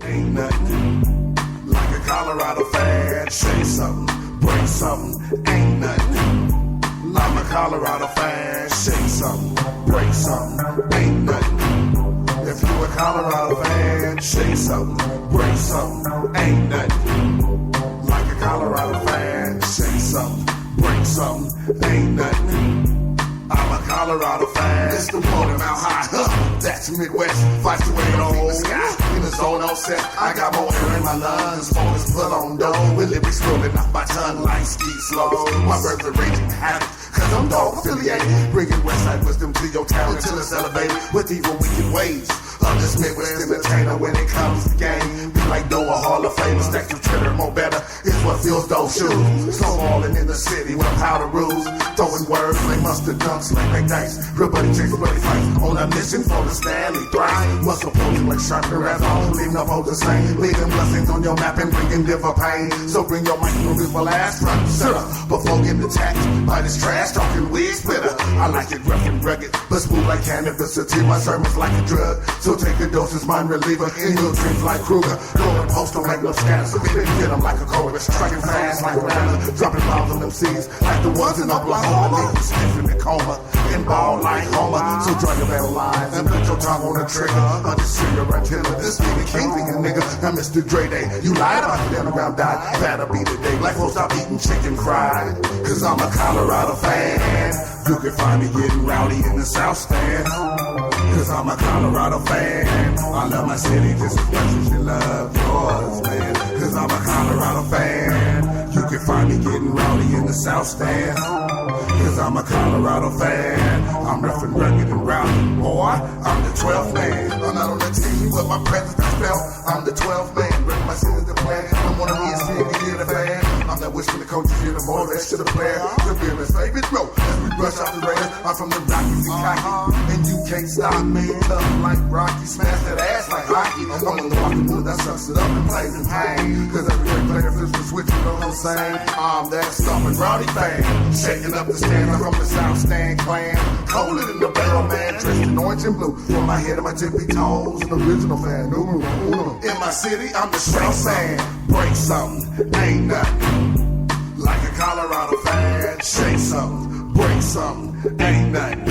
Ain't nothing like a Colorado fan. Say something, bring something. Ain't nothing like a Colorado fan. Say something, bring something. Ain't nothing. If you a Colorado fan, say something, bring something. Ain't nothing like a Colorado fan. Say something, bring something. Ain't nothing. I'm a Colorado fan. It's the morning Mount High. That's Midwest. Fights the way on the sky. In the zone all set. I got more air in my lungs. Phone is put on dough. With lyrics rolling off my tongue like ski slopes. My verbs are raging havoc. Cause I'm dog affiliated. Bringing Westside wisdom to your town until it's elevated. With evil wicked ways. Of this Midwest entertainer when it comes to game. Be like Noah Hall of Fame. Stacks of cheddar, more better. It's what feels those shoes. Snowballing in the city with powder rules. Throwing words like mustard dunks like make dice. Real buddy chicks, buddy fights. On a mission for the Stanley Prize. Muscle pulling like sharper as all. Leaving up all the same. Leaving blessings on your map and bringing liver pain. So bring your mic to for last front center. Before getting attacked by this trash talking weed splitter. I like it rough and rugged, but smooth like cannabis. My sermon's like a drug. So take a dose as mind reliever. In your dreams like Kruger. Going post don't make no scatters. Get them like a chorus. Striking fast like a runner. Dropping bombs on them seas like the ones in Oklahoma. Leave you stiff in the coma. In ball like Homer. So draw your battle lines and put your tongue on the trigger. Understand your artillery. This nigga can't be a nigga. I'm Mr. Dre Day. You lied about the underground die. That'll be the day. Black folks stop eating chicken fried. Cause I'm a Colorado fan. You can find me getting rowdy in the South Stand. Cause I'm a Colorado fan. I love my city just as much as you love yours, man. Cause I'm a Colorado fan. You can find me getting rowdy in the South Stand. Cause I'm a Colorado fan. I'm rough and rugged and rowdy. Boy, I'm the 12th man. I'm not on the team, but my presence is felt. I'm the 12th man. Rep my city's the plan. I'm one of the ESPN, you hear the fan. I'm that wish when the coaches hear the more rest to the player. The fearless favorite row. As we brush off the Raiders, I'm from the Rockies and cocky. And you can't stop me. Tough like Rocky. Smash that ass like hockey. I'm on the walking wood that sucks it up and plays in pain. Cause every great player flips the switch, you know what I'm saying? I'm that stomping rowdy fan. Shaking up the stand, I'm from the South Stand clan. Colder than the barrel man, dressed in orange and blue. From my head to my tippy toes, an original fan. In my city, I'm the South Stand. Break something, ain't nothing. Like a Colorado fan, shake something, break something, ain't nothing.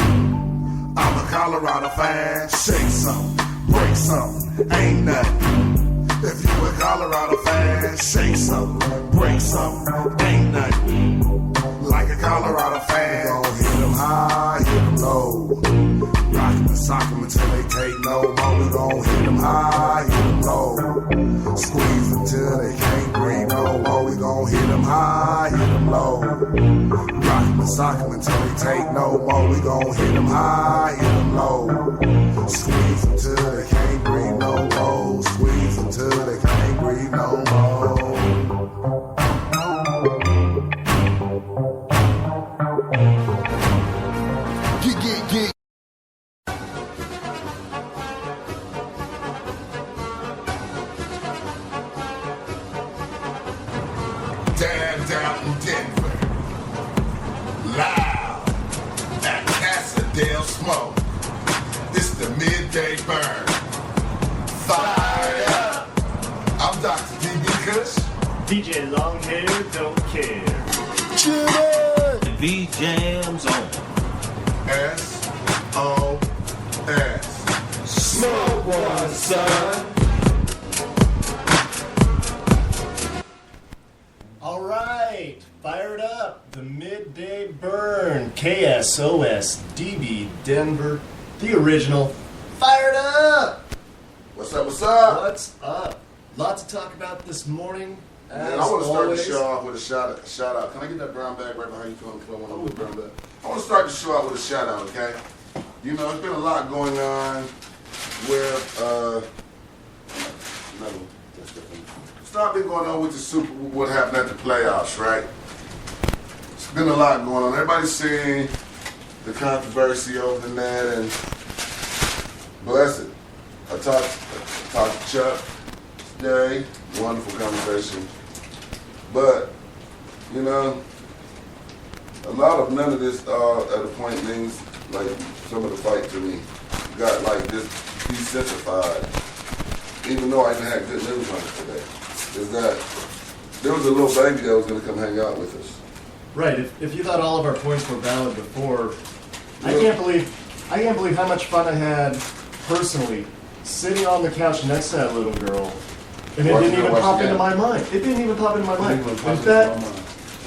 I'm a Colorado fan, shake something, break something, ain't nothing. If you a Colorado fan, shake something, break something, ain't nothing. Like a Colorado fan, gon' hit them high, hit them low. Rock 'em and sock 'em until they take no more. We gon' hit them high, hit them low. Squeeze until they can't breathe no more. We gon' hit them high, hit them low. Rock 'em and sock 'em until they take no more. We gon' hit them high, hit them low. Squeeze until they can't breathe no more. Squeeze until they can't breathe no more. Down in Denver, live at Casa del Smoke. It's the Midday Burn. Fired up. I'm Dr. D.B. Kush. DJ Longhair Don't Care. Jimmy! V Jams on. S.O.S. Smoke one, son. All right, fired up. The Midday Burn. KSOS DB Denver. The original. Fired up. What's up, what's up? What's up? Lots to talk about this morning. Man, I want to start the show off with a shout out. Can I get that brown bag right behind you? Because I want to brown bag. I want to start the show out with a shout out, okay? You know, there's been a lot going on with, no, that's different. Stuff been going on with the what happened at the playoffs, right? It's been a lot going on. Everybody's seeing the controversy over the net, and bless it. I talked to Chuck today, wonderful conversation. But, you know, a lot of none of this at a point means like some of the fight to me got like this desensitized. even though I didn't have good news on it today, is that there was a little baby that was going to come hang out with us. Right. If you thought all of our points were valid before, I can't believe how much fun I had personally sitting on the couch next to that little girl, and it didn't even pop into my mind. It didn't even pop into my mind. In fact,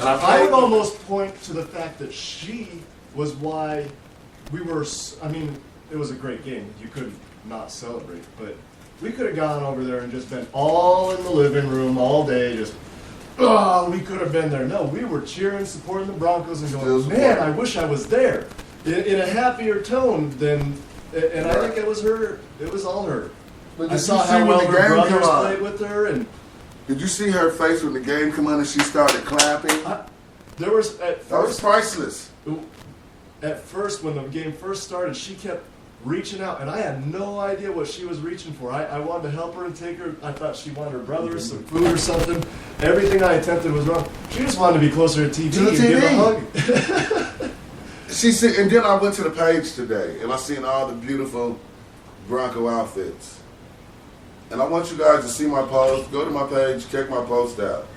I would almost point to the fact that she was why we were. I mean, it was a great game. You couldn't not celebrate, but we could have gone over there and just been all in the living room all day, just. Oh, we could have been there. No, we were cheering, supporting the Broncos, and going, man, I wish I was there. In a happier tone than, and I think it was her. It was all her. But I saw how well her brothers played with her, and did you see her face when the game came on and she started clapping? There was that was priceless. At first, when the game first started, she kept reaching out, and I had no idea what she was reaching for. I wanted to help her and take her. I thought she wanted her brother some food or something. Everything I attempted was wrong. She just wanted to be closer to TV and give a hug. She said, and then I went to the page today, and I seen all the beautiful Bronco outfits. And I want you guys to see my post. Go to my page, check my post out.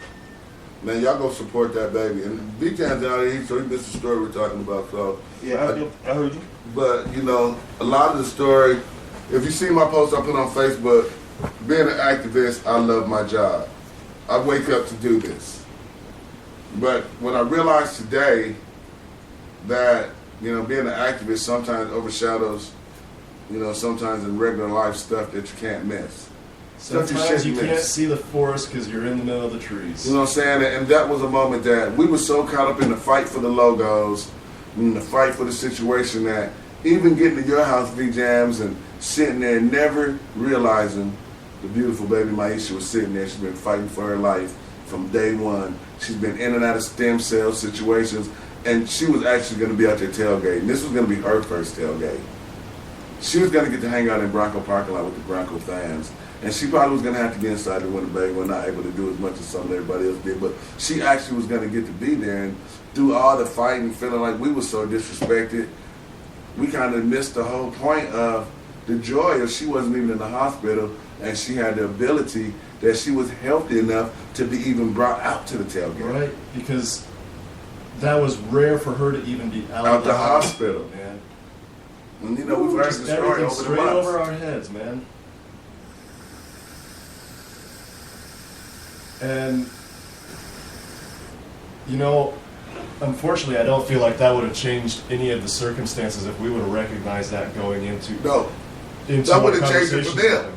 Man, y'all go support that baby. And B-Tan's out here, so he missed the story we're talking about. So Yeah, I heard you. But, you know, a lot of the story, if you see my post I put on Facebook, being an activist, I love my job. I wake up to do this. But when I realized today that, you know, being an activist sometimes overshadows, you know, sometimes in regular life stuff that you can't miss. Sometimes you can't see the forest because you're in the middle of the trees. You know what I'm saying? And that was a moment that we were so caught up in the fight for the logos, and the fight for the situation that even getting to your house, V-Jams, and sitting there never realizing the beautiful baby Maisha was sitting there. She's been fighting for her life from day one. She's been in and out of stem cell situations, and she was actually going to be out there tailgating. This was going to be her first tailgate. She was going to get to hang out in Bronco parking lot with the Bronco fans. And she probably was going to have to get inside the Winnebago and not able to do as much as some of everybody else did. But she actually was going to get to be there. And through all the fighting, feeling like we were so disrespected, we kind of missed the whole point of the joy of she wasn't even in the hospital and she had the ability that she was healthy enough to be even brought out to the tailgate. Right, because that was rare for her to even be out the hospital. Man. And you know, we've heard the story over the straight months. over our heads, man. And, you know, unfortunately, I don't feel like that would have changed any of the circumstances if we would have recognized that going into No, into that would have changed it for them.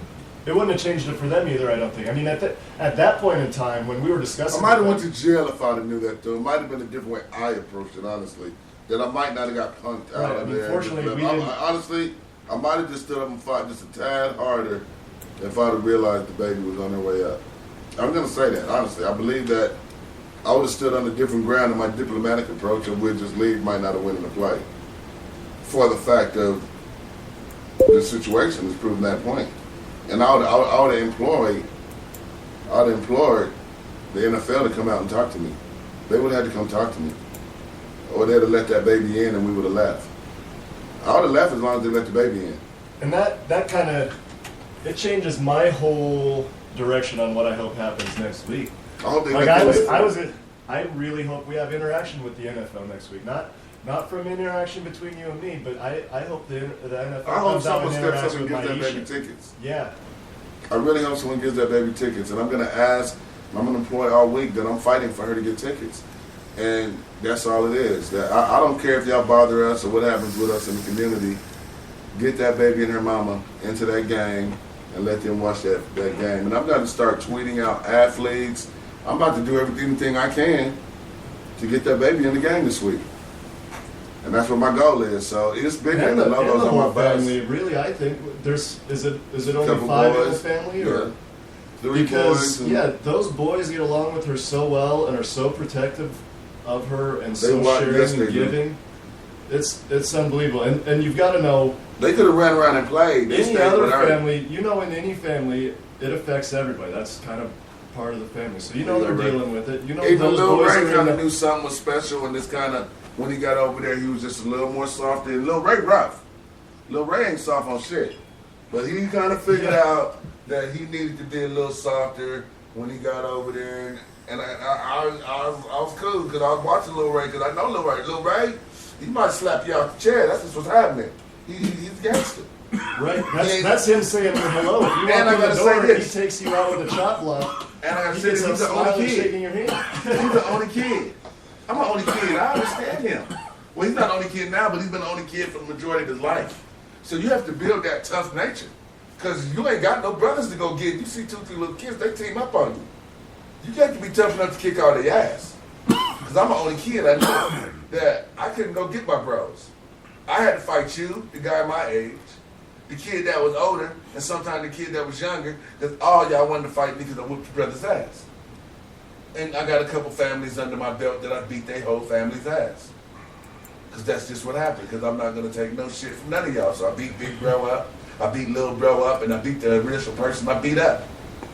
It wouldn't have changed it for them either, I don't think. I mean, at that point in time, when we were discussing I might have went to jail if I'd have knew that, though. It might have been a different way I approached it, honestly. That I might not have got punked out of there. Unfortunately, we didn't. Honestly, I might have just stood up and fought just a tad harder if I'd have realized the baby was on her way up. I'm going to say that, honestly. I believe that I would have stood on a different ground in my diplomatic approach, and we'd just leave, might not have won in the play. For the fact of the situation has proven that point. And I would have implored the NFL to come out and talk to me. They would have had to come talk to me. Or they'd have let that baby in and we would have left. I would have left as long as they let the baby in. And that kind of, it changes my whole direction on what I hope happens next week. I hope they I really hope we have interaction with the NFL next week. Not from interaction between you and me, but I hope the NFL I hope comes out someone and steps interacts up and with gives that baby Maisha. tickets. Yeah. I really hope someone gives that baby tickets. And I'm going to ask, I'm going to employ all week that I'm fighting for her to get tickets. And that's all it is. That I don't care if y'all bother us or what happens with us in the community. Get that baby and her mama into that game and let them watch that game. And I'm going to start tweeting out athletes. I'm about to do everything I can to get that baby in the game this week. And that's what my goal is. So it's bigger than the logos on my bus. Family, really, I think is it only Couple 5 in the boys. family? Yeah. Or? 3 Because boys. And those boys get along with her so well and are so protective of her and They so want- sharing yes, and they do. giving. It's unbelievable. And you've got to know, they could have ran around and played. They any stayed other with her. family, you know, in any family, it affects everybody. That's kind of part of the family. So you know they're Right. dealing with it. You know Even those Lil boys Ray are in kind the- of knew something was special, and this kind of, when he got over there, he was just a little more soft. And Lil Ray rough. Lil Ray ain't soft on shit. But he kind of figured out that he needed to be a little softer when he got over there. And I was cool because I was watching Lil Ray because I know Lil Ray. Lil Ray, he might slap you out the chair. That's just what's happening. He's a gangster. Right. That's him saying hello. If you walk And I in gotta the door say and he this. takes you out with a chop block, And I he said gets he's up the only smiling, kid. shaking your hand. He's the only kid. I'm the only kid. I understand him. Well, he's not the only kid now, but he's been the only kid for the majority of his life. So you have to build that tough nature. Because you ain't got no brothers to go get. You see 2, 3 little kids, they team up on you. You got to be tough enough to kick all their ass. Because I'm the only kid I know that I couldn't go get my bros. I had to fight you, the guy my age, the kid that was older, and sometimes the kid that was younger, because all y'all wanted to fight me because I whooped your brother's ass. And I got a couple families under my belt that I beat their whole family's ass. Because that's just what happened, because I'm not going to take no shit from none of y'all. So I beat big bro up, I beat little bro up, and I beat the original person I beat up.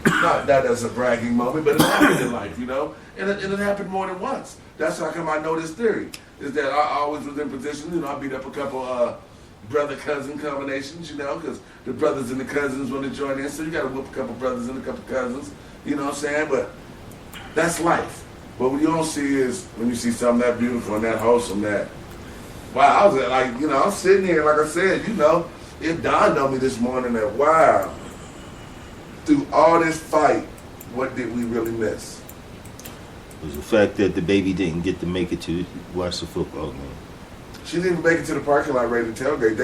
Not that as a bragging moment, but it happened in life, you know? And it happened more than once. That's how come I know this theory, is that I always was in position, you know, I beat up a couple brother-cousin combinations, you know, because the brothers and the cousins want to join in, so you got to whoop a couple brothers and a couple cousins, you know what I'm saying? But that's life. But what you don't see is when you see something that beautiful and that wholesome, that, wow, I was like, you know, I'm sitting here, like I said, you know, it dawned on me this morning that, wow, through all this fight, what did we really miss? It was the fact that the baby didn't get to make it to watch the football game. She didn't even make it to the parking lot ready to tailgate.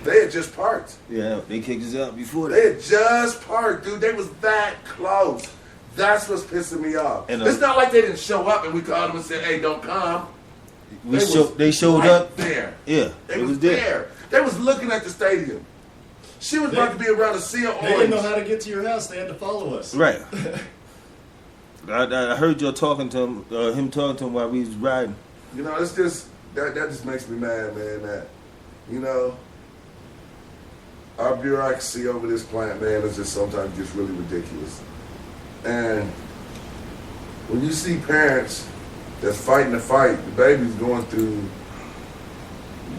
They had just parked. Yeah, they kicked us out before They that. had just parked, dude. They was that close. That's what's pissing me off. And, it's not like they didn't show up and we called them and said, "Hey, don't come." They showed right up there. Yeah, They it was was there. there. They was looking at the stadium. She was about to be around a sea of They didn't know orange. how to get to your house. They had to follow us. Right. I heard you talking to him talking to him while we was riding. You know, it's just that just makes me mad, man. That, you know, our bureaucracy over this plant, man, is just sometimes gets really ridiculous. And when you see parents that's fighting the fight, the baby's going through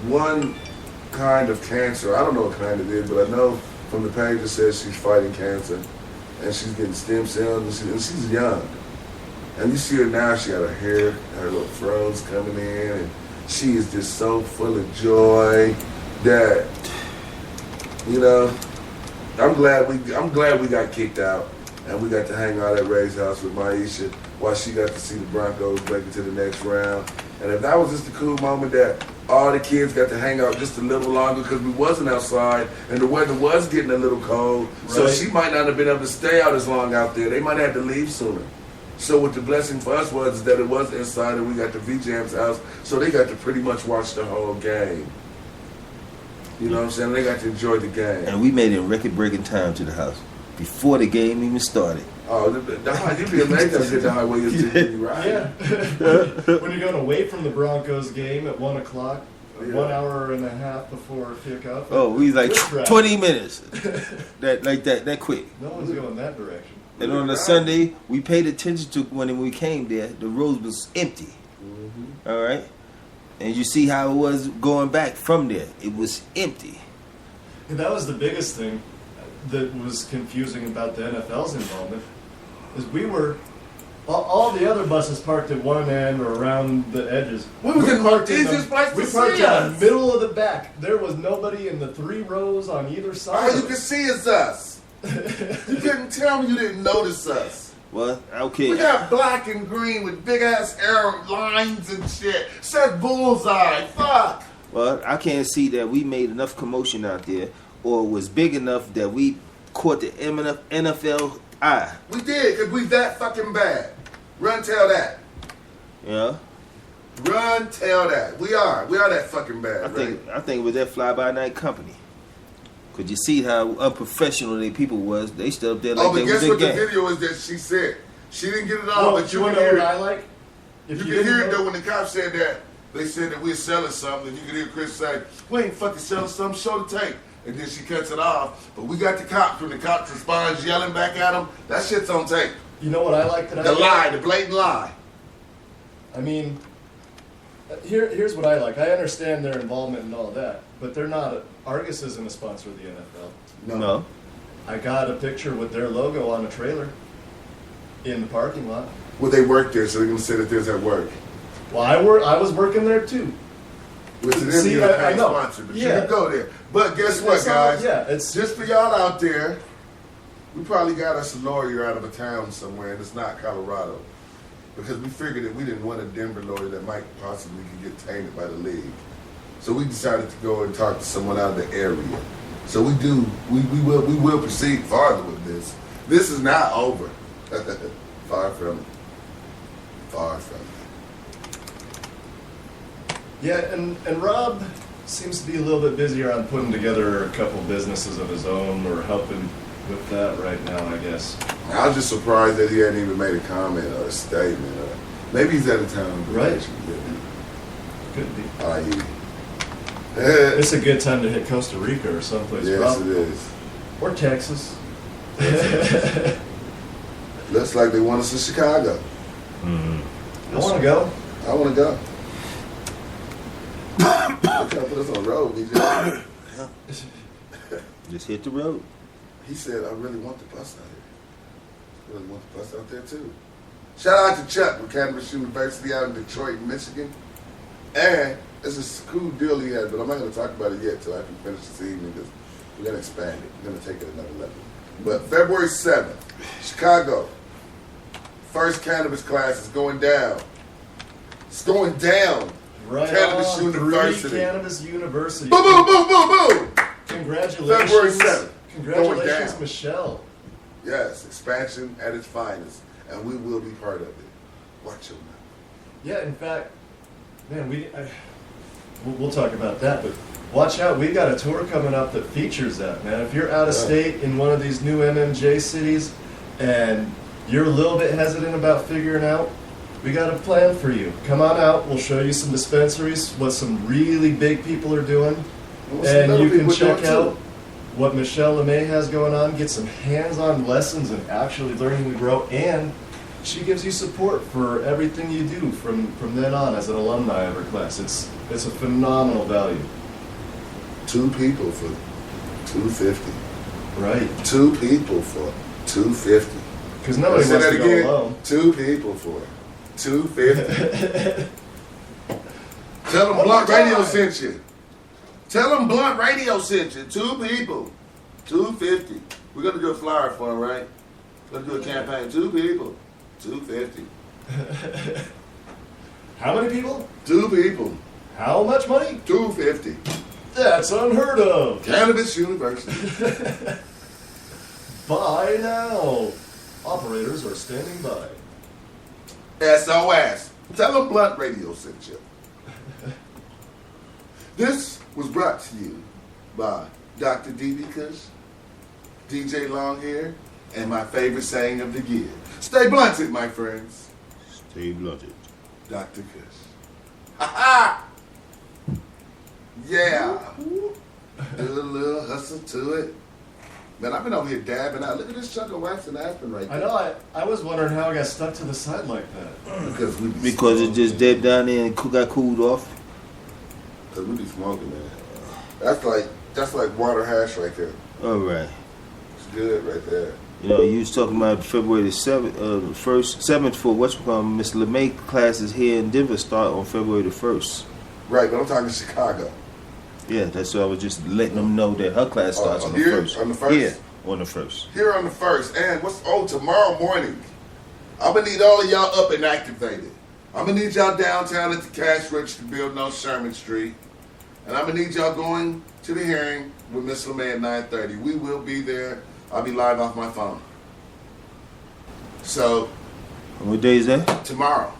one kind of cancer. I don't know what kind it is, but I know from the page it says she's fighting cancer and she's getting stem cells and she's young. And you see her now, she got her hair, her little froze coming in, and she is just so full of joy that, you know, I'm glad we got kicked out and we got to hang out at Ray's house with Maisha while she got to see the Broncos make it to the next round. And if that was just a cool moment that all the kids got to hang out just a little longer because we wasn't outside and the weather was getting a little cold, so Right. she might not have been able to stay out as long out there. They might have to leave sooner. So what the blessing for us was is that it was inside and we got to V-Jam's house, so they got to pretty much watch the whole game. You know what I'm saying? They got to enjoy the game. And we made it in record-breaking time to the house before the game even started. Oh, you'd be amazed how good the highway is to you, right? Yeah. When you're going away from the Broncos game at 1 o'clock, Yeah. 1 hour and a half before kickoff. Oh, we like Good drive. 20 minutes. that quick. No one's going that direction. And on a Sunday, we paid attention to when we came there, the road was empty. Mm-hmm. All right? And you see how it was going back from there. It was empty. And that was the biggest thing that was confusing about the NFL's involvement, is we were, all the other buses parked at one end or around the edges. We was in the easiest place to We parked see in us. the middle of the back. There was nobody in the 3 rows on either side. All you could see is us. You couldn't tell me you didn't notice us. Well, okay. We got black and green with big ass arrow lines and shit. Said bullseye. Fuck. Well, I can't see that we made enough commotion out there or was big enough that we caught the NFL eye. We did, because we that fucking bad. Run tell that. Yeah. Run tell that. We are that fucking bad. I think it was that fly-by-night company. Could you see how unprofessional they people was? They stood up there like Oh, but they guess was what in the game. video is that she said? She didn't get it all, Well, but you you want can to know hear what it. I like? If You can didn't hear it know- though when the cops said that. They said that we're selling something. You can hear Chris say, "We ain't fucking selling something. Show the tape." And then she cuts it off. But we got the cops. When the cops responds yelling back at them, that shit's on tape. You know what I like that The I lie, the blatant lie. I mean, here's what I like. I understand their involvement and all that, but they're not. Argus isn't a sponsor of the NFL. No. I got a picture with their logo on a trailer in the parking lot. Well, they work there, so they're gonna say that there's at work. Well, I was working there too. Which is See, a I paid know. sponsor, but Yeah. you can go there. But guess what, It's all- guys? yeah, it's Just for y'all out there, we probably got us a lawyer out of a town somewhere, and it's not Colorado. Because we figured that we didn't want a Denver lawyer that might possibly could get tainted by the league. So we decided to go and talk to someone out of the area. So we will proceed farther with this. This is not over. Far from it. Far from it. yeah, and Rob seems to be a little bit busier on putting together a couple businesses of his own or helping with that right now, I guess. I was just surprised that he hadn't even made a comment or a statement. Or maybe he's out of town. Right. Could be. Yes, It's a good time to hit Costa Rica or someplace. Rob. it is. Or Texas. Looks like they want us in Chicago. I want to go. I want to go. They're trying to put us on the road. Just hit the road. He said, I really want the bus out here. I really want the bus out there too. Shout out to Chuck with Cannabis University out in Detroit, Michigan. And it's a cool deal he had, but I'm not going to talk about it yet till I can finish this evening because we're going to expand it. We're going to take it another level. But February 7th, Chicago, first cannabis class is going down. It's going down. Right Cannabis on. University. 3 Cannabis University. Boom, boom, boom, boom, boom. Congratulations. February 7th. Congratulations, Going down. Michelle. Yes, expansion at its finest. And we will be part of it. Watch your mouth. Yeah, in fact, man, we'll talk about that, but watch out. We've got a tour coming up that features that, man. If you're out of state in one of these new MMJ cities and you're a little bit hesitant about figuring out, we got a plan for you. Come on out. We'll show you some dispensaries, what some really big people are doing, and you can check out what Michelle LeMay has going on, get some hands-on lessons and actually learning to grow, and she gives you support for everything you do from then on as an alumni of her class. It's a phenomenal value. 2 people for $250. Right. 2 people for $250. Because nobody Say wants that to again. go alone. 2 people for $250. Tell them One Blunt more Radio time. sent you. Tell them Blunt Radio sent you. 2 people, $250. We're gonna do a flyer for them, right? We're gonna do a campaign. 2 people, $250. How many people? 2 people, How much money? $250. That's unheard of. Cannabis University. Buy now. Operators are standing by. SOS. Tell them Blunt Radio sent you. This was brought to you by Dr. D.B. Kush, DJ Longhair, and my favorite saying of the year. Stay blunted, my friends. Stay blunted. Dr. Kush. Ha ha! Yeah. Do a little hustle to it. Man, I've been over here dabbing out. Look at this chunk of wax and aspen right I there. know, I was wondering how I got stuck to the side like that. Because It just dipped down there and got cooled off. Because we be smoking, man. That's like water hash right there. All right. It's good right there. You know, you was talking about February the 7th for what's called Miss LeMay classes here in Denver start on February the 1st. Right, but I'm talking Chicago. Yeah, that's why I was just letting them know that her class starts on the here? 1st. On the 1st? Yeah, on the 1st. Here on the 1st. And tomorrow morning, I'm going to need all of y'all up and activated. I'm going to need y'all downtown at the cash register building on Sherman Street. And I'm going to need y'all going to the hearing with Miss LeMay at 9:30. We will be there. I'll be live off my phone. So, And what day is that? tomorrow,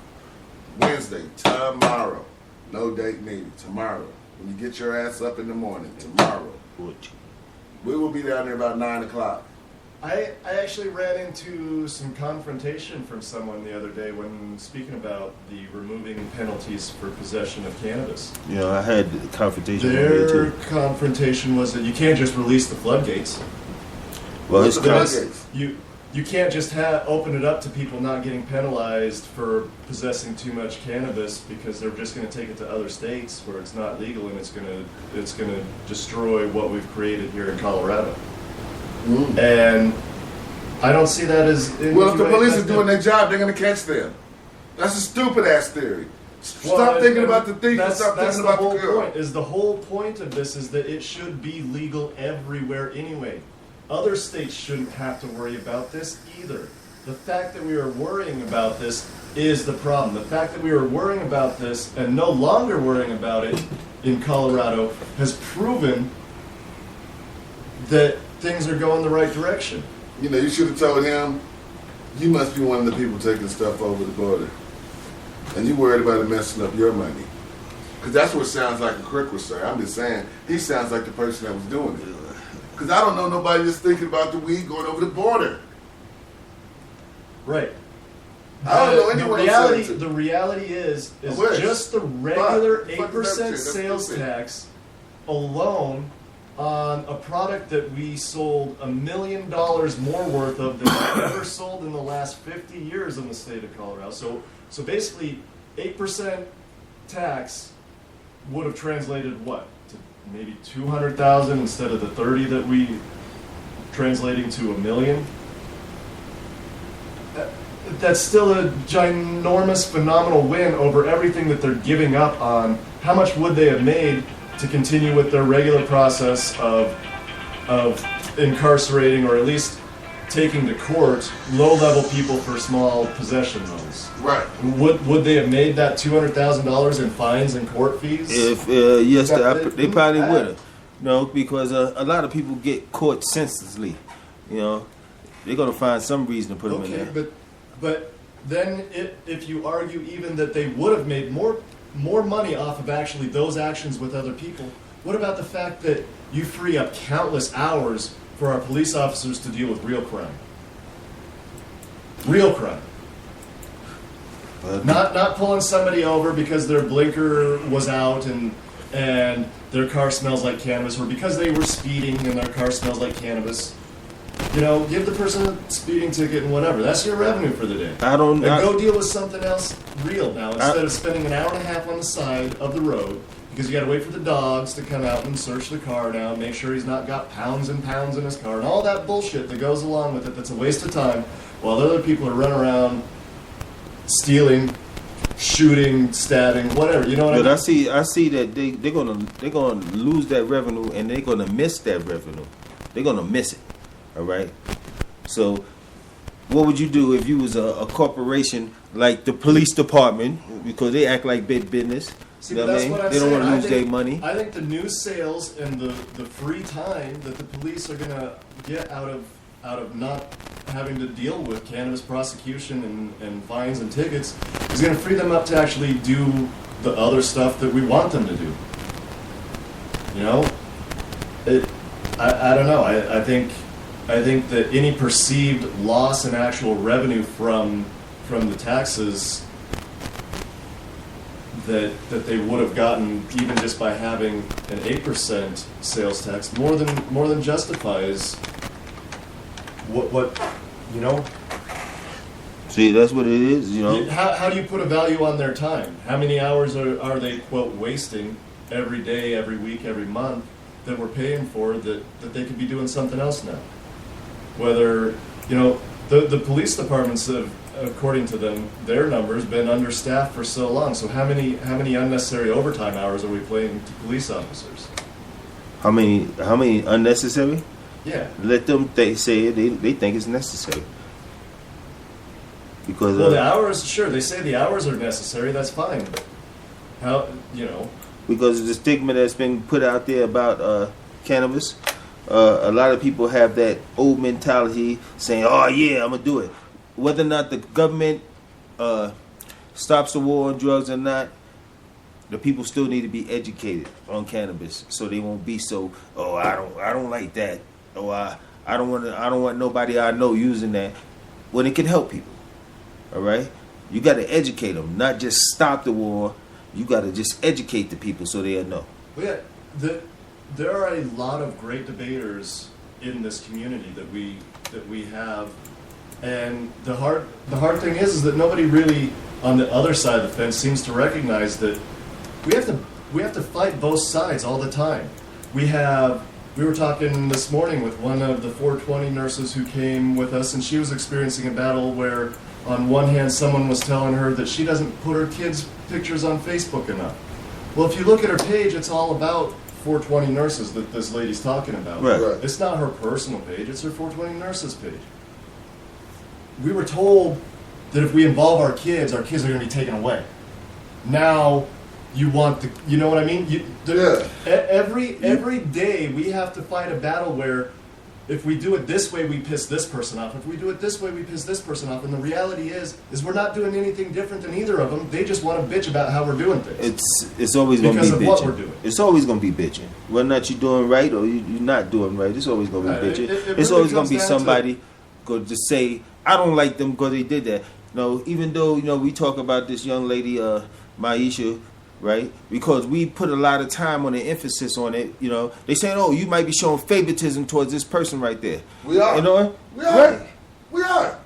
Wednesday, tomorrow. No date needed. Tomorrow. When you get your ass up in the morning, tomorrow. 14. We will be down there about 9 o'clock. I actually ran into some confrontation from someone the other day when speaking about the removing penalties for possession of cannabis. You know, I had the confrontation over here Their too. confrontation was that you can't just release the floodgates. Well, What's it's the kind floodgates? You can't just open it up to people not getting penalized for possessing too much cannabis because they're just going to take it to other states where it's not legal and it's going to destroy what we've created here in Colorado. And I don't see that as... Well, if the police are doing their job, they're going to catch them. That's a stupid-ass theory. Stop thinking about the thief and stop thinking about the girl. The whole point of this is that it should be legal everywhere anyway. Other states shouldn't have to worry about this either. The fact that we are worrying about this is the problem. The fact that we are worrying about this and no longer worrying about it in Colorado has proven that things are going the right direction. You know, you should have told him, you must be one of the people taking stuff over the border. And you worried about it messing up your money. Because that's what sounds like a crook would say. I'm just saying, he sounds like the person that was doing it. Because I don't know nobody that's thinking about the weed going over the border. Right. I don't know anyone the reality is just the regular 8% sales tax alone on a product that we sold $1 million more worth of than we ever sold in the last 50 years in the state of Colorado. So basically, 8% tax would have translated what? To maybe 200,000 instead of the 30 that we translating to $1 million. That's still a ginormous, phenomenal win over everything that they're giving up on. How much would they have made to continue with their regular process of incarcerating, or at least taking to court low-level people for small possession loans? Right. Would they have made that $200,000 in fines and court fees? If yes, they probably would have. No, because a lot of people get caught senselessly. You know, they're gonna find some reason to put them in there. But then if you argue even that they would have made more money off of actually those actions with other people, what about the fact that you free up countless hours for our police officers to deal with real crime? Real crime. Not pulling somebody over because their blinker was out and their car smells like cannabis, or because they were speeding and their car smells like cannabis. You know, give the person a speeding ticket and whatever. That's your revenue for the day. Go deal with something else real now, instead of spending an hour and a half on the side of the road, because you got to wait for the dogs to come out and search the car now, make sure he's not got pounds and pounds in his car, and all that bullshit that goes along with it that's a waste of time, while other people are running around stealing, shooting, stabbing, whatever. You know what I mean? But I see that they're gonna lose that revenue, and they're gonna miss that revenue. They're gonna miss it. All right. So, what would you do if you was a corporation like the police department, because they act like big business? See, you know what I mean? They don't want to lose their money. I think the new sales and the free time that the police are gonna get out of not having to deal with cannabis prosecution and fines and tickets is gonna free them up to actually do the other stuff that we want them to do. You know, I don't know. I think that any perceived loss in actual revenue from the taxes that they would have gotten even just by having an 8% sales tax more than justifies what you know. See, that's what it is. You know, how do you put a value on their time? How many hours are they, quote, wasting every day, every week, every month that we're paying for that they could be doing something else now? Whether, you know, the police departments have, according to them, their numbers, been understaffed for so long. So how many unnecessary overtime hours are we paying to police officers? How many unnecessary? Yeah. Let them say it. They think it's necessary. Because the hours, sure, they say the hours are necessary. That's fine. But how, you know? Because of the stigma that's been put out there about cannabis. A lot of people have that old mentality saying, oh yeah, I'm going to do it. Whether or not the government stops the war on drugs or not, the people still need to be educated on cannabis, so they won't be so, oh, I don't like that. Oh, I don't want nobody I know using that, when it can help people. All right? You got to educate them, not just stop the war. You got to just educate the people so they'll know. Well, yeah, there are a lot of great debaters in this community that we have, and the hard thing is that nobody really on the other side of the fence seems to recognize that we have to fight both sides all the time. We have We were talking this morning with one of the 420 nurses who came with us, and she was experiencing a battle where, on one hand, someone was telling her that she doesn't put her kids' pictures on Facebook enough. Well, if you look at her page, it's all about 420 nurses that this lady's talking about. Right. Right. It's not her personal page, it's her 420 nurses page. We were told that if we involve our kids are going to be taken away. Now, you want the, you know what I mean? Every day we have to fight a battle where if we do it this way, we piss this person off. If we do it this way, we piss this person off. And the reality is we're not doing anything different than either of them. They just want to bitch about how we're doing things. It's always going to be because of bitching. what we're doing. It's always going to be bitching. Whether or not you're doing right or you're not doing right, it's always going to be bitching. It It's really always going comes to be down somebody going to say, I don't like them because they did that. No, even though, we talk about this young lady, Maisha, right? Because we put a lot of time on the emphasis on it, They saying, oh, you might be showing favoritism towards this person right there. We are. We are. Right. We are.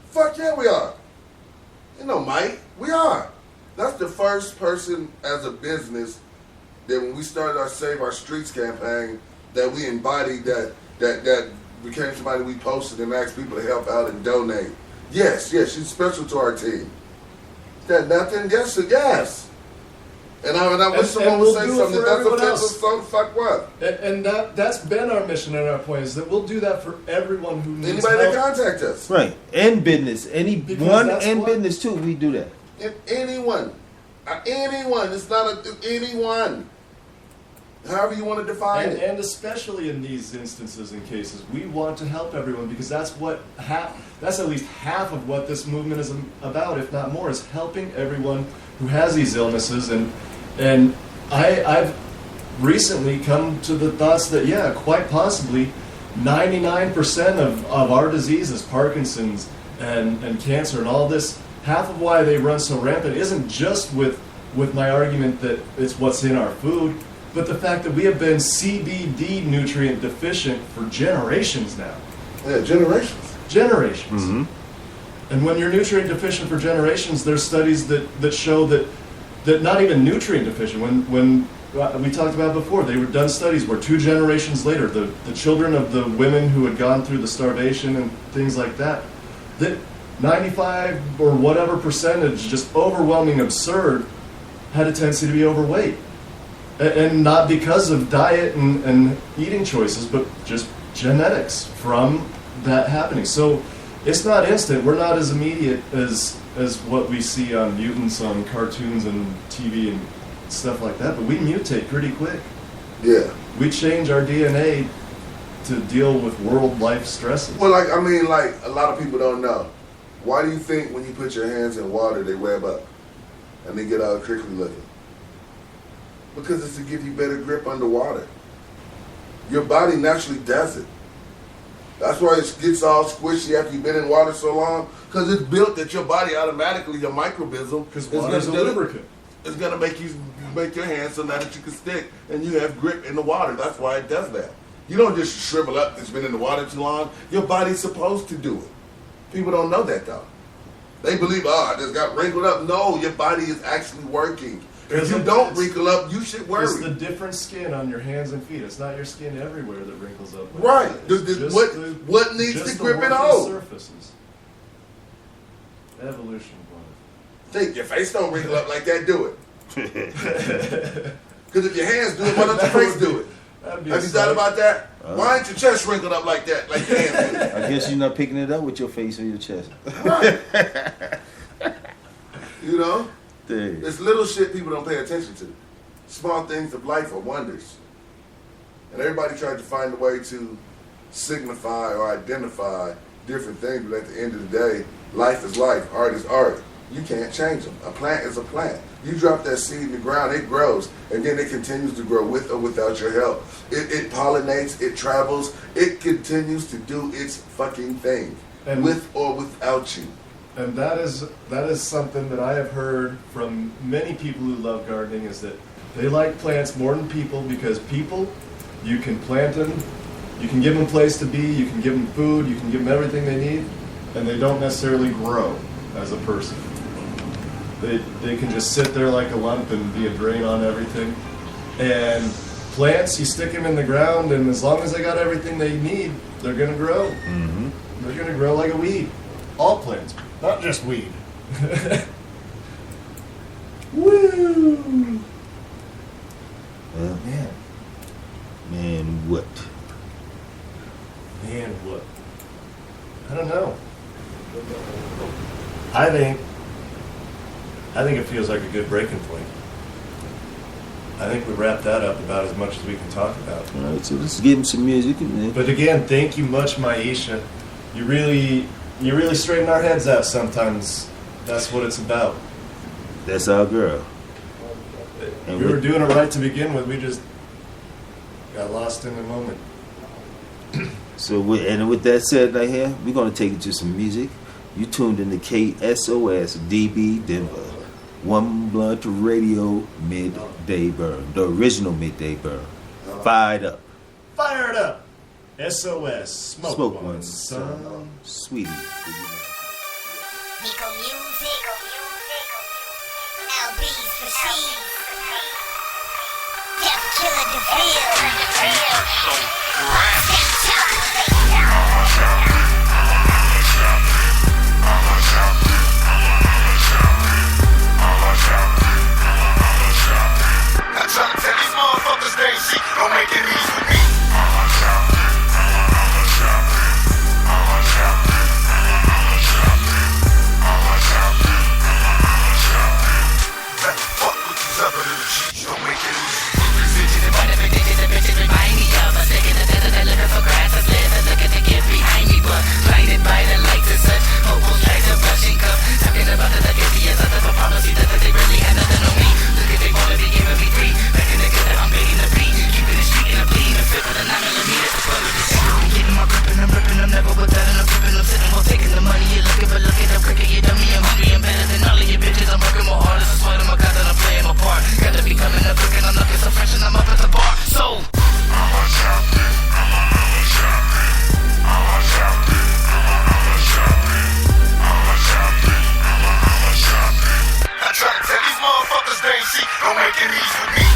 Fuck yeah, we are. Mike, we are. That's the first person as a business that when we started our Save Our Streets campaign that we embodied that became somebody we posted and asked people to help out and donate. Yes, she's special to our team. That nothing, yes. And I wish someone would say something that's offensive, so fuck what. And that's been our mission and our point, is that we'll do that for everyone who needs Anybody help. that contact us. Right. And business. Because Business too, we do that. Anyone. It's not anyone. However you want to define it. And especially in these instances and cases, we want to help everyone because that's at least half of what this movement is about, if not more, is helping everyone who has these illnesses. And I've recently come to the thoughts that, quite possibly 99% of our diseases, Parkinson's and cancer and all this, half of why they run so rampant isn't just with my argument that it's what's in our food, but the fact that we have been CBD nutrient deficient for generations now. Yeah, generations. Mm-hmm. And when you're nutrient deficient for generations, there's studies that show that not even nutrient deficient, when we talked about before, they were done studies where 2 generations later, the children of the women who had gone through the starvation and things like that 95 or whatever percentage, just overwhelming absurd, had a tendency to be overweight. And not because of diet and eating choices, but just genetics from that happening. So it's not instant. We're not as immediate as what we see on mutants on cartoons and TV and stuff like that, but we mutate pretty quick. Yeah. We change our DNA to deal with world life stresses. Well, like a lot of people don't know. Why do you think when you put your hands in water, they web up and they get all crickly looking? Because it's to give you better grip underwater. Your body naturally does it. That's why it gets all squishy after you've been in water so long. Because it's built that your body automatically, your microbiome, Because water's a lubricant. It's going to make your hands so now that you can stick and you have grip in the water. That's why it does that. You don't just shrivel up. It's been in the water too long. Your body's supposed to do it. People don't know that though. They believe, I just got wrinkled up. No, your body is actually working. If you don't wrinkle up, you should worry. It's the different skin on your hands and feet. It's not your skin everywhere that wrinkles up. Like Right. that. What needs to grip it hold? Surfaces. Evolution. Think your face don't wrinkle up like that. Do it. Because if your hands do it, why don't your face do it? Have you thought about that? Why ain't your chest wrinkled up like that, like your hands do? I guess you're not picking it up with your face or your chest. Right. You know? Dang. It's little shit people don't pay attention to. Small things of life are wonders. And everybody tried to find a way to signify or identify different things, but at the end of the day, life is life, art is art. You can't change them. A plant is a plant. You drop that seed in the ground, it grows, and then it continues to grow with or without your help. It pollinates, it travels, it continues to do its fucking thing, And with or without you. And that is something that I have heard from many people who love gardening, is that they like plants more than people, because people, you can plant them, you can give them a place to be, you can give them food, you can give them everything they need, and they don't necessarily grow as a person. They can just sit there like a lump and be a drain on everything. And plants, you stick them in the ground, and as long as they got everything they need, they're going to grow. Mm-hmm. They're going to grow like a weed. All plants, not just weed. Woo! Well, Man, man, what? man, what? I don't know. I think it feels like a good breaking point. I think we wrapped that up about as much as we can talk about. All right, so let's give him some music. And then But again, thank you much, Maisha. You really straighten our heads out sometimes. That's what it's about. that's our girl. And We were doing it right to begin with. We just got lost in the moment. So, with that said, right here, we're going to take it to some music. You tuned in to KSOS DB Denver. One Blunt Radio Midday Burn. The original Midday Burn. Fired up. Fire it up! SOS. Smoke, one, son. son. Sweetie. Nico Music, LB's for sheep. Death Killer I'm trying to tell these motherfuckers they ain't shit. Don't make it easy with me. Fuck with these other little shit. Don't make it easy. Don't make it easy with me.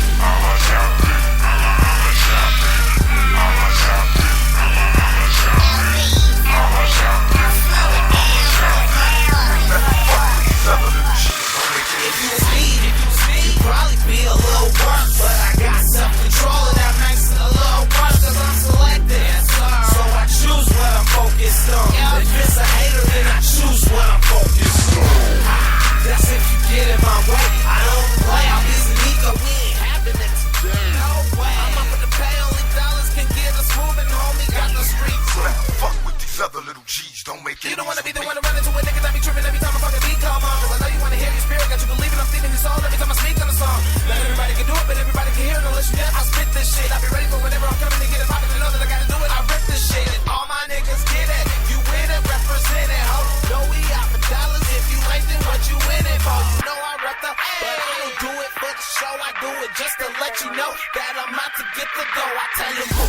You don't wanna be the one to run into a nigga that be tripping every time a fucking beat come on. Cause I know you wanna hear your spirit, got you believing I'm feeling your soul every time I speak on the song. Not everybody can do it, but everybody can hear it unless you get I spit this shit. I be ready for whenever I'm coming to get it poppin' and know that I gotta do it. I rip this shit. All my niggas get it. You win it, represent it, ho. Know we out for dollars. If you ain't, then what you in it for? You know I rep the, but I don't do it for the show. I do it just to let you know that I'm out to get the dough. I tell you who.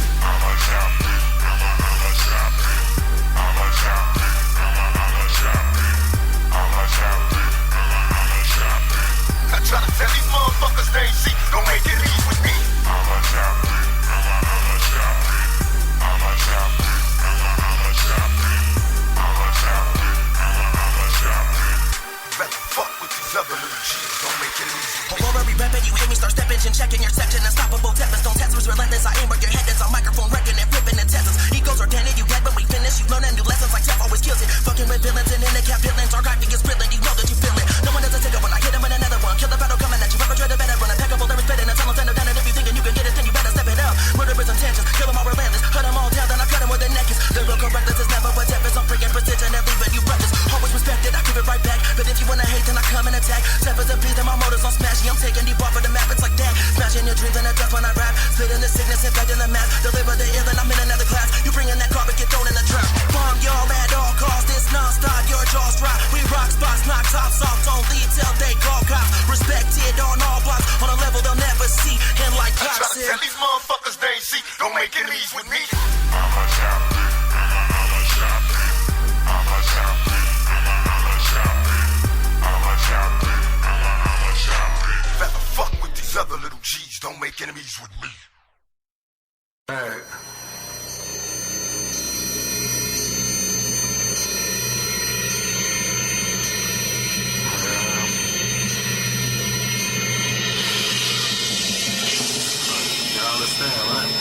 I try to tell these motherfuckers they ain't shit. Don't make it easy with me. Better fuck with these other little G's. Don't make it easy. Before every reppin', you hear me start stepping and checking your section. Unstoppable tempest, don't test us relentless. I aim where your head is on microphone, wrecking and flipping and tests us. Egos are dented, you dead, but we finish. You learn new lessons like self always kills it. Fucking with villains and handicapped villains. Our graphic is brilliant, you know that you feel it. No one does a ticket when I hit him with another one. Kill the battle coming at you, perpetrate a better run. Impeccable, there is spitting until I'm tender down. And if you thinking you can get it, then you better step it up. Murderous intentions, kill them all relentless. Cut them all down, then I cut them with their necklace. The real correctness is never a death. I'm freaking precision and leaving you breathless. Always respected, I give it right back. But if you wanna hate, then I come and attack. Step as a beat, then my motors on smash. I'm taking deep off of the map, it's like that. Smashing your dreams and the dust when I rap. Spitting the sickness, infecting the mass. Deliver the ill and I'm in another class. You bringing that garbage, get thrown in the trash. Bomb y'all at all costs, this non-stop, your jaws drop. We rock spots, knock tops off, don't lead till they call cops. Respected on all blocks, on a level they'll never see. And like I try Cox to said, tell these motherfuckers they ain't shit. Don't make it easy with me. Better fuck with these other little G's. Don't make enemies with me. understand, right?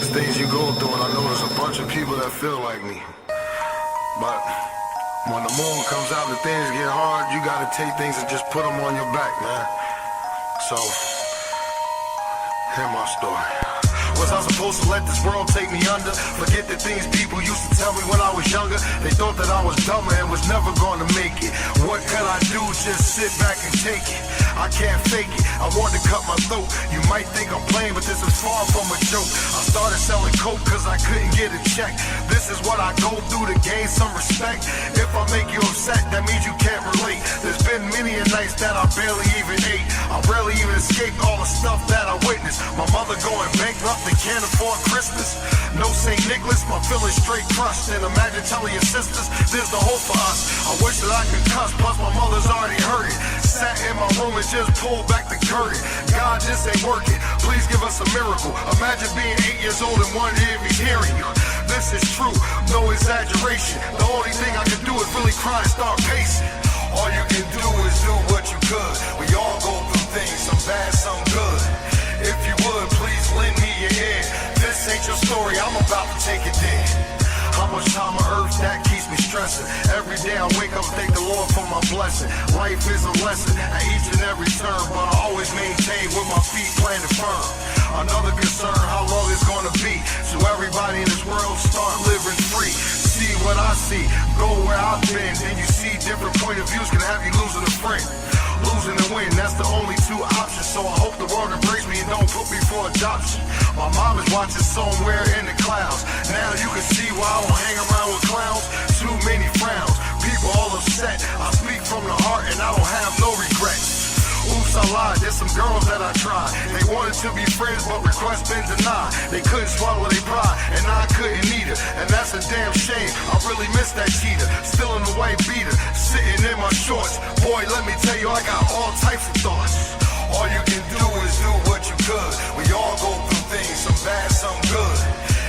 It's things you go through, and I know there's a bunch of people that feel like me. But when the moon comes out and things get hard, you gotta take things and just put them on your back, man. So, hear my story. Was I supposed to let this world take me under? Forget the things people used to tell me when I was younger. They thought that I was dumber and was never gonna make it. What could I do? Just sit back and take it. I can't fake it. I want to cut my throat. You might think I'm playing, but this is far from a joke. I started selling coke cause I couldn't get a check. This is what I go through to gain some respect. If I make you upset, that means you can't relate. There's been many a nights that I barely even ate. I rarely even escaped all the stuff that I witnessed. My mother going bankrupt and can't afford Christmas. No St. Nicholas, my feelings straight crushed. And imagine telling your sisters, there's no hope for us. I wish that I could cuss, plus my mother's already heard it. Sat in my room and just pulled back the curtain. God, this ain't working. Please give us a miracle. Imagine being 8 years old and wondering if he's hearing you. This is true, no exaggeration. The only thing I can do is really cry and start pacing. All you can do is do what you could. We all go through things, some bad, some good. If you would, please lend me your ear. This ain't your story, I'm about to take it there. How much time on earth that keeps me stressing? Every day I wake up and thank the Lord for my blessing. Life is a lesson at each and every turn, but I always maintain with my feet planted firm. Another concern, how long it's gonna be, so everybody in this world start living free. See what I see, go where I've been, then you see different point of views can have you losing a friend. Losing and win, that's the only two options. So I hope the world embrace me and don't put me for adoption. My mom is watching somewhere in the clouds. Now you can see why I don't hang around with clowns. Too many frowns, people all upset. I speak from the heart and I don't have no regrets. Oops, I lied, there's some girls that I tried. They wanted to be friends, but requests been denied. They couldn't swallow their pride, and I couldn't either. And that's a damn shame, I really miss that cheater. Still in the white beater, sitting in my shorts. Boy, let me tell you, I got all types of thoughts. All you can do is do what you could. We all go through things, some bad, some good.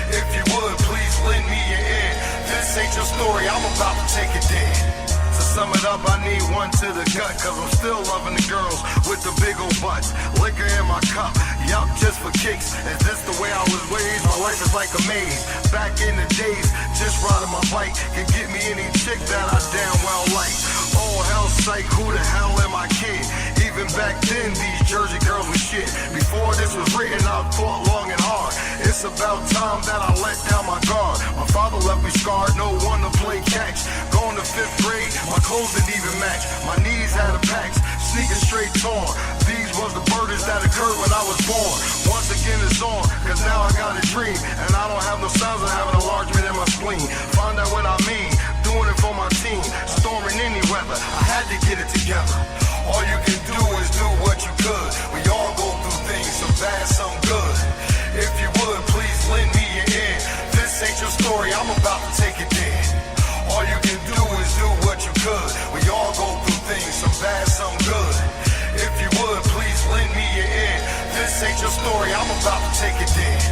If you would, please lend me your ear. This ain't your story, I'm about to take it there. To sum it up, I need one to the gut, cause I'm still loving the girls with the big old butts. Liquor in my cup, yup, just for kicks. Is this the way I was raised? My life is like a maze. Back in the days, just riding my bike can get me any chick that I damn well like. Oh, hell's sake, who the hell am I kid? Even back then, these Jersey girls were shit. Before this was written, I thought long and hard. It's about time that I let down my guard. My father left me scarred, no one to play catch. Going to 5th grade, my clothes didn't even match. My knees had a patch, sneakers straight torn. These was the burdens that occurred when I was born. Once again it's on, cause now I got a dream. And I don't have no signs of having enlargement in my spleen. Find out what I mean, doing it for my team. Storming any weather, I had to get it together. All you can do is do what you could. We all go through things, some bad, some good. If you would, please lend me your ear. This ain't your story, I'm about to take it there. All you can do is do what you could. We all go through things, some bad, some good. If you would, please lend me your ear. This ain't your story, I'm about to take it there.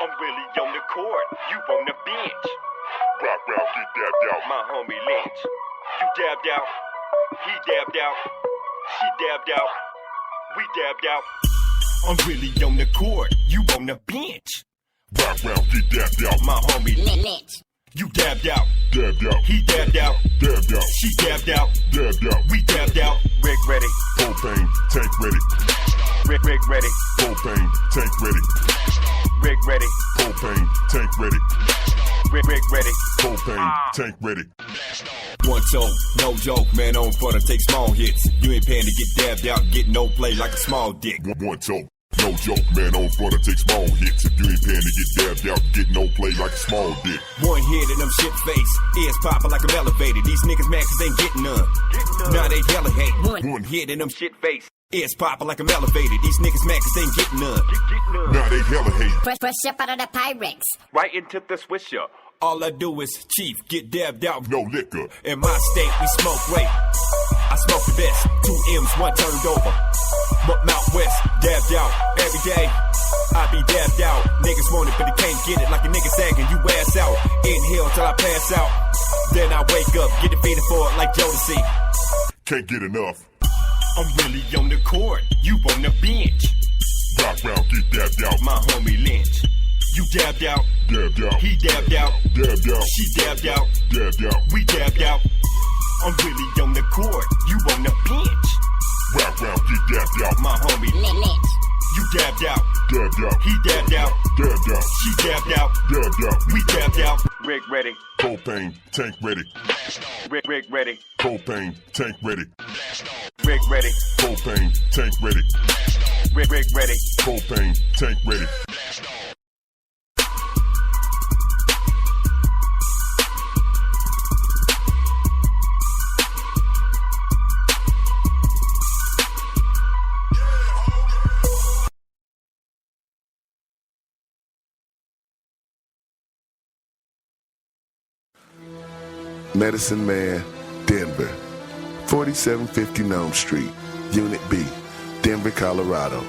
I'm really on the court, you on the bench. Rock round, get dabbed out. My homie Lynch. You dabbed out, he dabbed out, she dabbed out, we dabbed out. I'm really on the court, you on the bench. Rock round, get dabbed out. My homie Lynch. You dabbed out, Dabbed out. he dabbed out, Dabbed out. she dabbed out, Dabbed out. we dabbed out. Rig ready, Propane, tank ready. rig ready, Propane, tank ready. rig ready, Propane, tank ready. rig ready. Propane, tank ready. One toe, no joke, man on for to take small hits. You ain't paying to get dabbed out, get no play like a small dick. One toe. No joke, man, on front, I take small hits. If you ain't paying to get dabbed out, get no play like a small dick. One hit and I'm shit face. Ears popping like I'm elevated. These niggas mad cause they ain't getting none. Now they hella hate. One hit and I'm shit face. Ears popping like I'm elevated. These niggas mad cause they ain't getting none. Now they hella hate. Fresh up out of the Pyrex. Right into the swisher. All I do is, Chief, get dabbed out. No liquor. In my state, we smoke rape. I smoke the best. 2 M's, 1 turned over. But Mount West, dabbed out. Every day, I be dabbed out. Niggas want it, but they can't get it. Like a nigga sagging, you ass out. Inhale till I pass out. Then I wake up, get defeated for it like Jodeci. Can't get enough. I'm really on the court, you on the bench. Rock round, get dabbed out. My homie Lynch. You dabbed out. Dabbed out. He dabbed out. Dabbed out. She dabbed out. Dabbed out. We dabbed out. I'm really on the court, you on the bench. Rock round, get dabbed out. My homie Lynch. You dabbed out. Dabbed out. He dabbed out. Dabbed out. She dabbed out. Dabbed out. We dabbed out. Rig ready. Propane, tank ready. Rig ready. Propane, tank ready. Rig ready. Propane, tank ready. Rig ready. Propane, tank ready. Medicine Man, Denver, 4750 Nome Street, Unit B, Denver, Colorado.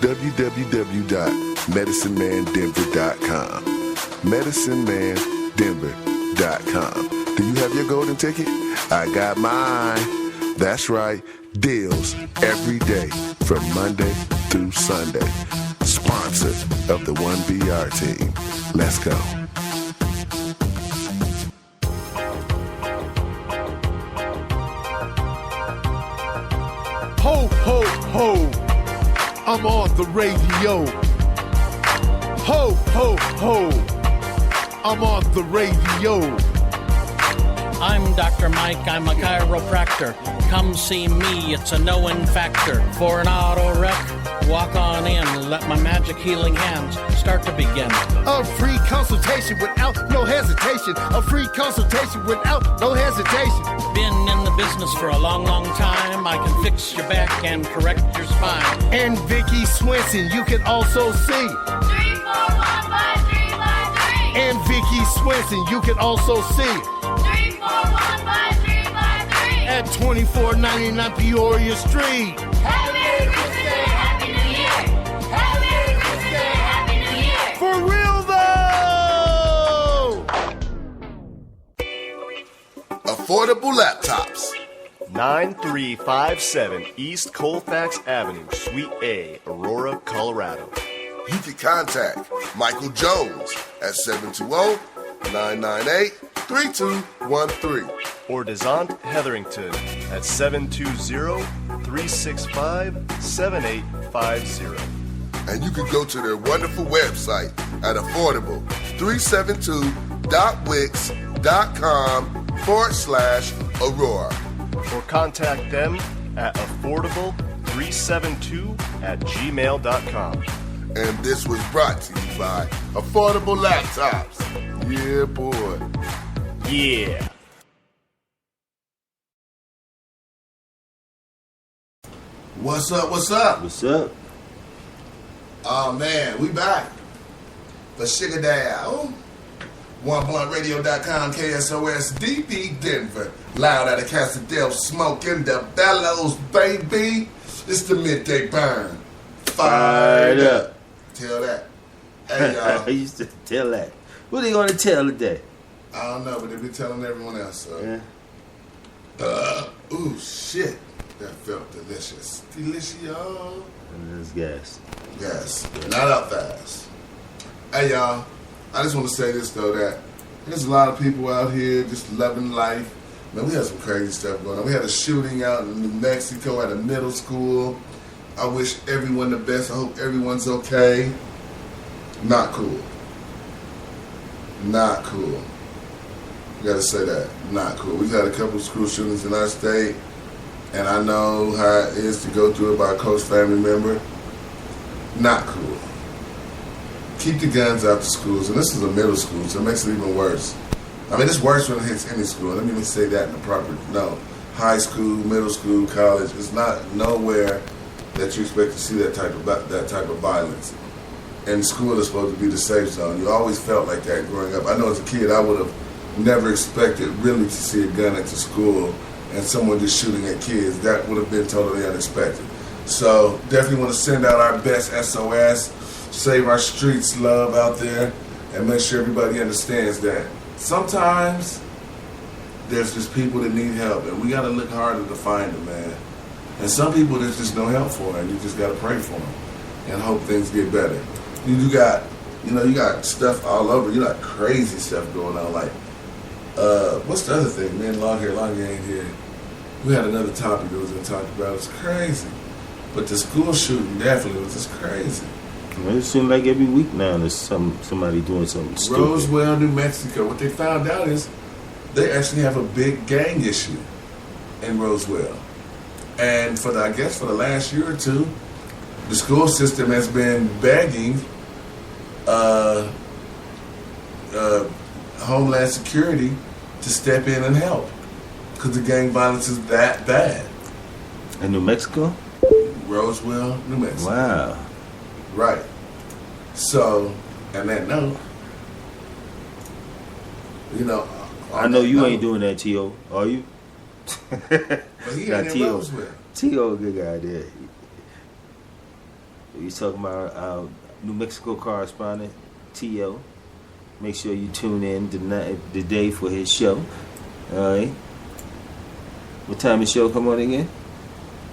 www.medicinemandenver.com. medicinemandenver.com. Do you have your golden ticket? I got mine. That's right, deals every day from Monday through Sunday. Sponsored of the 1BR team. Let's go. Ho, ho, ho, I'm on the radio. Ho, ho, ho, I'm on the radio. I'm Dr. Mike, I'm a chiropractor. Come see me, it's a no-win factor. For an auto wreck, walk on in. Let my magic healing hands start to begin. A free consultation without no hesitation. A free consultation without no hesitation. Been in the business for a long, long time. I can fix your back and correct your spine. And Vicky Swenson, you can also see. 3415353. And Vicky Swenson, you can also see. 3415353. At 2499 Peoria Street. Happy Merry Christmas and Happy New Year. Happy Merry Christmas and Happy New Year. For real though! Affordable laptops. 9357 East Colfax Avenue, Suite A, Aurora, Colorado. You can contact Michael Jones at 720-998-3213. Or Desant Hetherington at 720-365-7850. And you can go to their wonderful website at affordable372.wix.com/Aurora. Or contact them at affordable372@gmail.com. And this was brought to you by Affordable Laptops. Yeah, boy. Yeah. What's up? What's up? What's up? Oh man, we back. The Sugar Down. OneBluntRadio.com, KSOS, DP Denver. Loud out of Casadel, smoking the bellows, baby. It's the Midday Burn. Fired up. Tell that. Hey, y'all. I used to tell that. What are they going to tell today? I don't know, but they be telling everyone else. So. Yeah. Ooh, shit. That felt delicious. Delicious. This gas. Yes. Not up fast. Hey, y'all. I just want to say this, though, that there's a lot of people out here just loving life. Man, we had some crazy stuff going on. We had a shooting out in New Mexico at a middle school. I wish everyone the best. I hope everyone's okay. Not cool. Not cool. You gotta say that. Not cool. We've had a couple of school shootings in our state, and I know how it is to go through it by a close family member. not cool. Keep the guns out the schools, and this is a middle school, so it makes it even worse. I mean, it's worse when it hits any school. Let me even say that in the proper. No, high school, middle school, college. It's not nowhere that you expect to see that type of violence. And school is supposed to be the safe zone. You always felt like that growing up. I know as a kid, I would have never expected really to see a gun at the school and someone just shooting at kids. That would have been totally unexpected. So definitely want to send out our best SOS, save our streets love out there, and make sure everybody understands that sometimes there's just people that need help, and we got to look harder to find them, man. And some people there's just no help for, and you just got to pray for them and hope things get better. You got stuff all over. You got crazy stuff going on. Like, what's the other thing? Man, long hair ain't here. We had another topic that was going to talk about. It was crazy. But the school shooting definitely was just crazy. Well, it seems like every week now there's somebody doing something stupid. Roswell, New Mexico. What they found out is they actually have a big gang issue in Roswell. And for the last year or two, the school system has been begging Homeland Security to step in and help because the gang violence is that bad. In New Mexico? Roswell, New Mexico. Wow. Right. So, and that note, I know you ain't doing that, T.O., are you? But he ain't in Roswell. T.O. a good guy there. He's talking about our New Mexico correspondent, T.O. Make sure you tune in today for his show. All right. What time his show come on again?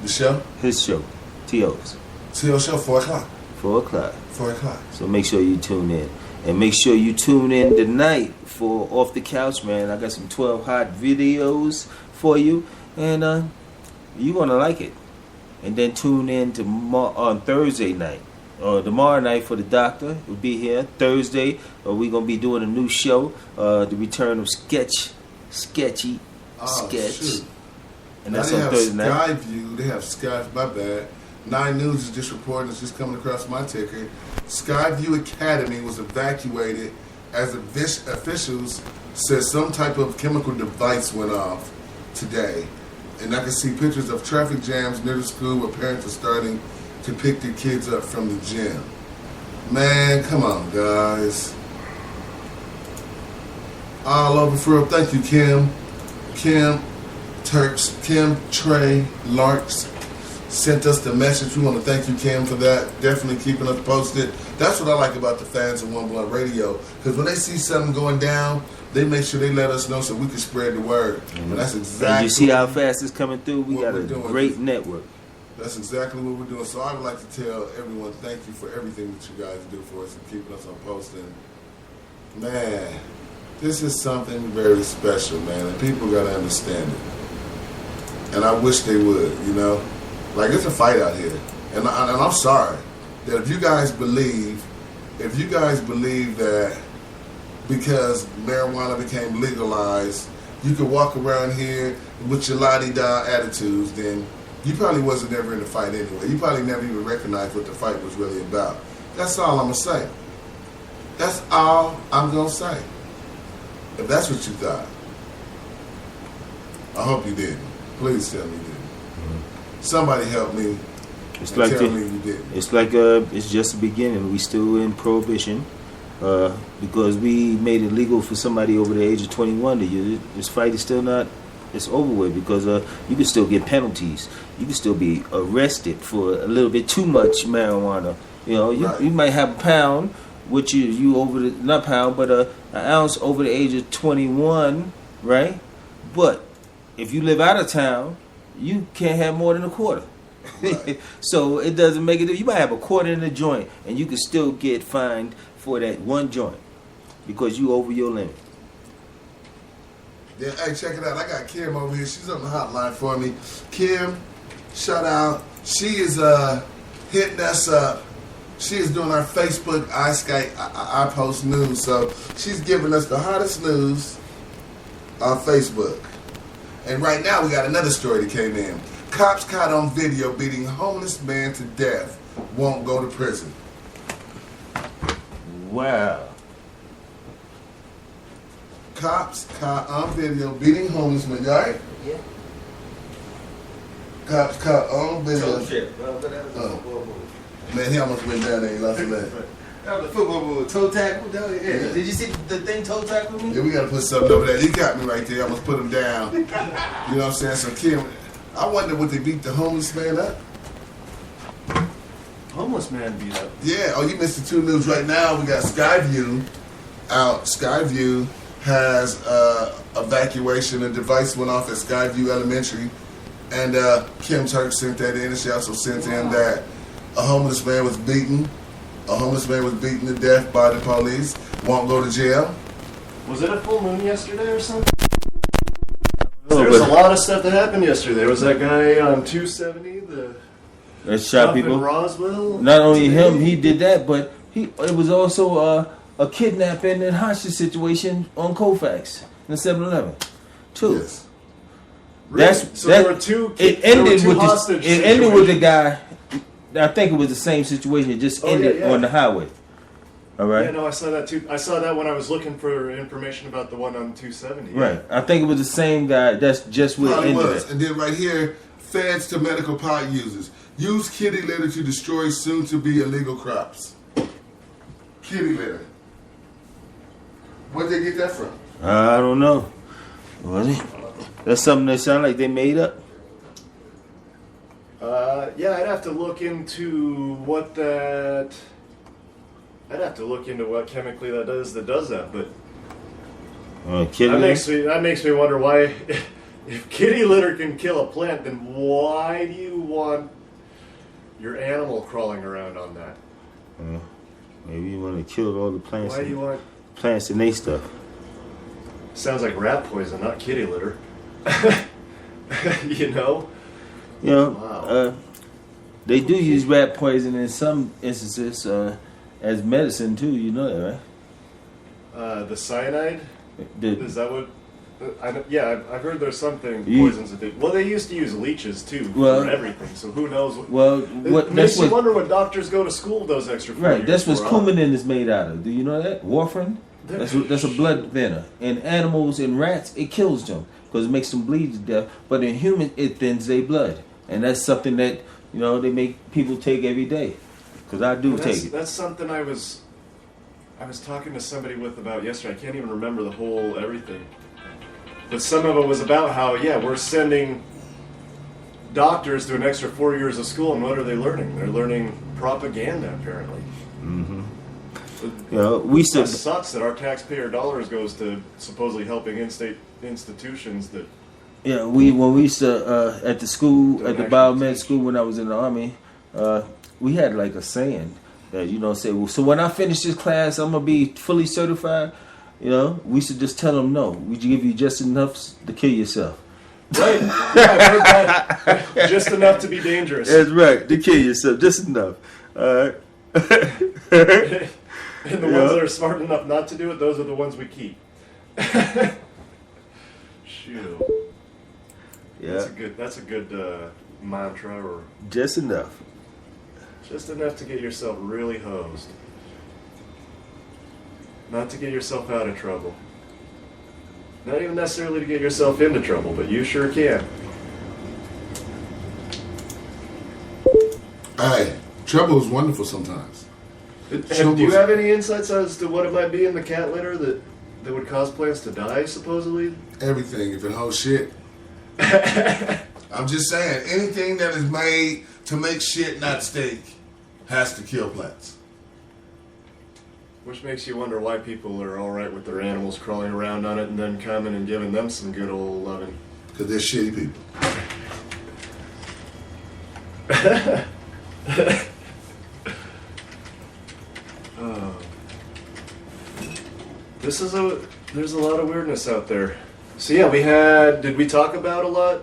The show? His show. T.O.'s. T.O.'s show, 4 o'clock. 4 o'clock. 4 o'clock. So make sure you tune in. And make sure you tune in tonight for Off the Couch, man. I got some 12 hot videos for you. And you're going to like it. And then tune in on Thursday night. Or tomorrow night for the doctor. We'll be here. Thursday, we're going to be doing a new show. The return of Sketchy. Sketch. Shoot. And that's on Thursday night. Skyview. They have Sky, my bad. 9 News is just reporting, it's just coming across my ticker. Skyview Academy was evacuated as officials said some type of chemical device went off today. And I can see pictures of traffic jams near the school where parents are starting to pick their kids up from the gym. Man, come on, guys. All over for real. Thank you, Kim. Kim Turks, Kim Trey Larks sent us the message. We want to thank you, Kim, for that. Definitely keeping us posted. That's what I like about the fans of One Blunt Radio. Because when they see something going down, they make sure they let us know so we can spread the word. Mm-hmm. And that's exactly. And you see how fast it's coming through? We got a great network. That's exactly what we're doing. So I would like to tell everyone thank you for everything that you guys do for us and keeping us on posting. Man, this is something very special, man, and people got to understand it. And I wish they would, Like, it's a fight out here. And I'm sorry that if you guys believe that because marijuana became legalized, you could walk around here with your la-di-da attitudes, then you probably wasn't ever in the fight anyway. You probably never even recognized what the fight was really about. That's all I'm going to say. That's all I'm going to say. If that's what you thought, I hope you didn't. Please tell me you didn't. Somebody help me. It's like tell me you didn't. It's like it's just the beginning. We still in prohibition because we made it legal for somebody over the age of 21 to use it. This fight is still not. It's over with because you can still get penalties. You can still be arrested for a little bit too much marijuana. You might have a pound, which you over the not pound, but an ounce over the age of 21, right? But if you live out of town, you can't have more than a quarter. Right. So it doesn't make it. You might have a quarter in the joint, and you can still get fined for that one joint because you over your limit. Yeah, hey, check it out. I got Kim over here. She's on the hotline for me. Kim, shout out. She is hitting us up. She is doing our Facebook I post news. So she's giving us the hottest news on Facebook. And right now we got another story that came in. Cops caught on video beating homeless man to death. Won't go to prison. Wow. Cops caught on video beating homeless man. You alright? Yeah. Cops caught on video. Oh. Man, he almost went down there. He lost a leg. That was a football move. Toe tackle? Yeah. Did you see the thing toe tackle me? Yeah, we gotta put something over there. He got me right there. I almost put him down. You know what I'm saying? So, Kim, I wonder what they beat the homeless man up. Homeless man beat up. Yeah. Oh, you missed the 2 news right now. We got Skyview out. Skyview has evacuation. A device went off at Skyview Elementary, and Kim Turk sent that in, and she also sent in that a homeless man was beaten. A homeless man was beaten to death by the police. Won't go to jail. Was it a full moon yesterday or something? There was a lot of stuff that happened yesterday. There was that guy on 270, that shot people in Roswell. Not only him, he did that, but it was also a kidnapping and hostage situation on Colfax in the 7-Eleven. Too. Yes. There were two. It ended with the guy. I think it was the same situation. It just ended on the highway. All right. Yeah, no, I saw that too. I saw that when I was looking for information about the one on 270. Yeah. Right. I think it was the same guy. That's just what it ended. And then right here, feds to medical pot users. Use kitty litter to destroy soon-to-be illegal crops. Kitty litter. Where'd they get that from? I don't know. Was it? That's something that sounds like they made up. Yeah, I'd have to look into what that. I'd have to look into what chemically that does that, but that makes me wonder why. If kitty litter can kill a plant, then why do you want your animal crawling around on that? Maybe you want to kill all the plants. Why do you want plants and they stuff? Sounds like rat poison, not kitty litter. You know. You know, wow. They do use rat poison in some instances as medicine too. You know that, right? The cyanide. Is that what? I've heard there's something poisons that they. Well, they used to use leeches too for everything. So who knows? It makes you wonder what doctors go to school those extra 4 years. Right. That's what coumarin is made out of. Do you know that? Warfarin. That's a blood thinner. In animals and rats, it kills them because it makes them bleed to death. But in humans, it thins their blood, and that's something that they make people take every day. Because I do take it. That's something I was talking to somebody about yesterday. I can't even remember the whole everything. But some of it was about how, we're sending doctors to an extra 4 years of school, and what are they learning? They're learning propaganda, apparently. Mm-hmm. It sucks that our taxpayer dollars goes to supposedly helping in-state institutions that... Yeah, when we used to, at the school, at the biomed school when I was in the Army, we had like a saying that, say, well, so when I finish this class, I'm going to be fully certified. We should just tell them no. We give you just enough to kill yourself. Right. Yeah, I've heard that. Just enough to be dangerous. That's right. To kill yourself. Just enough. All right. And the ones that are smart enough not to do it, those are the ones we keep. Shoot. Yeah. That's a good mantra. Or just enough. Just enough to get yourself really hosed. Not to get yourself out of trouble. Not even necessarily to get yourself into trouble, but you sure can. Hey, trouble is wonderful sometimes. Do you have any insights as to what it might be in the cat litter that would cause plants to die, supposedly? Everything, if it holds shit. I'm just saying, anything that is made to make shit not stink has to kill plants. Which makes you wonder why people are alright with their animals crawling around on it and then coming and giving them some good old loving. Because they're shitty people. There's a lot of weirdness out there. So yeah, did we talk about a lot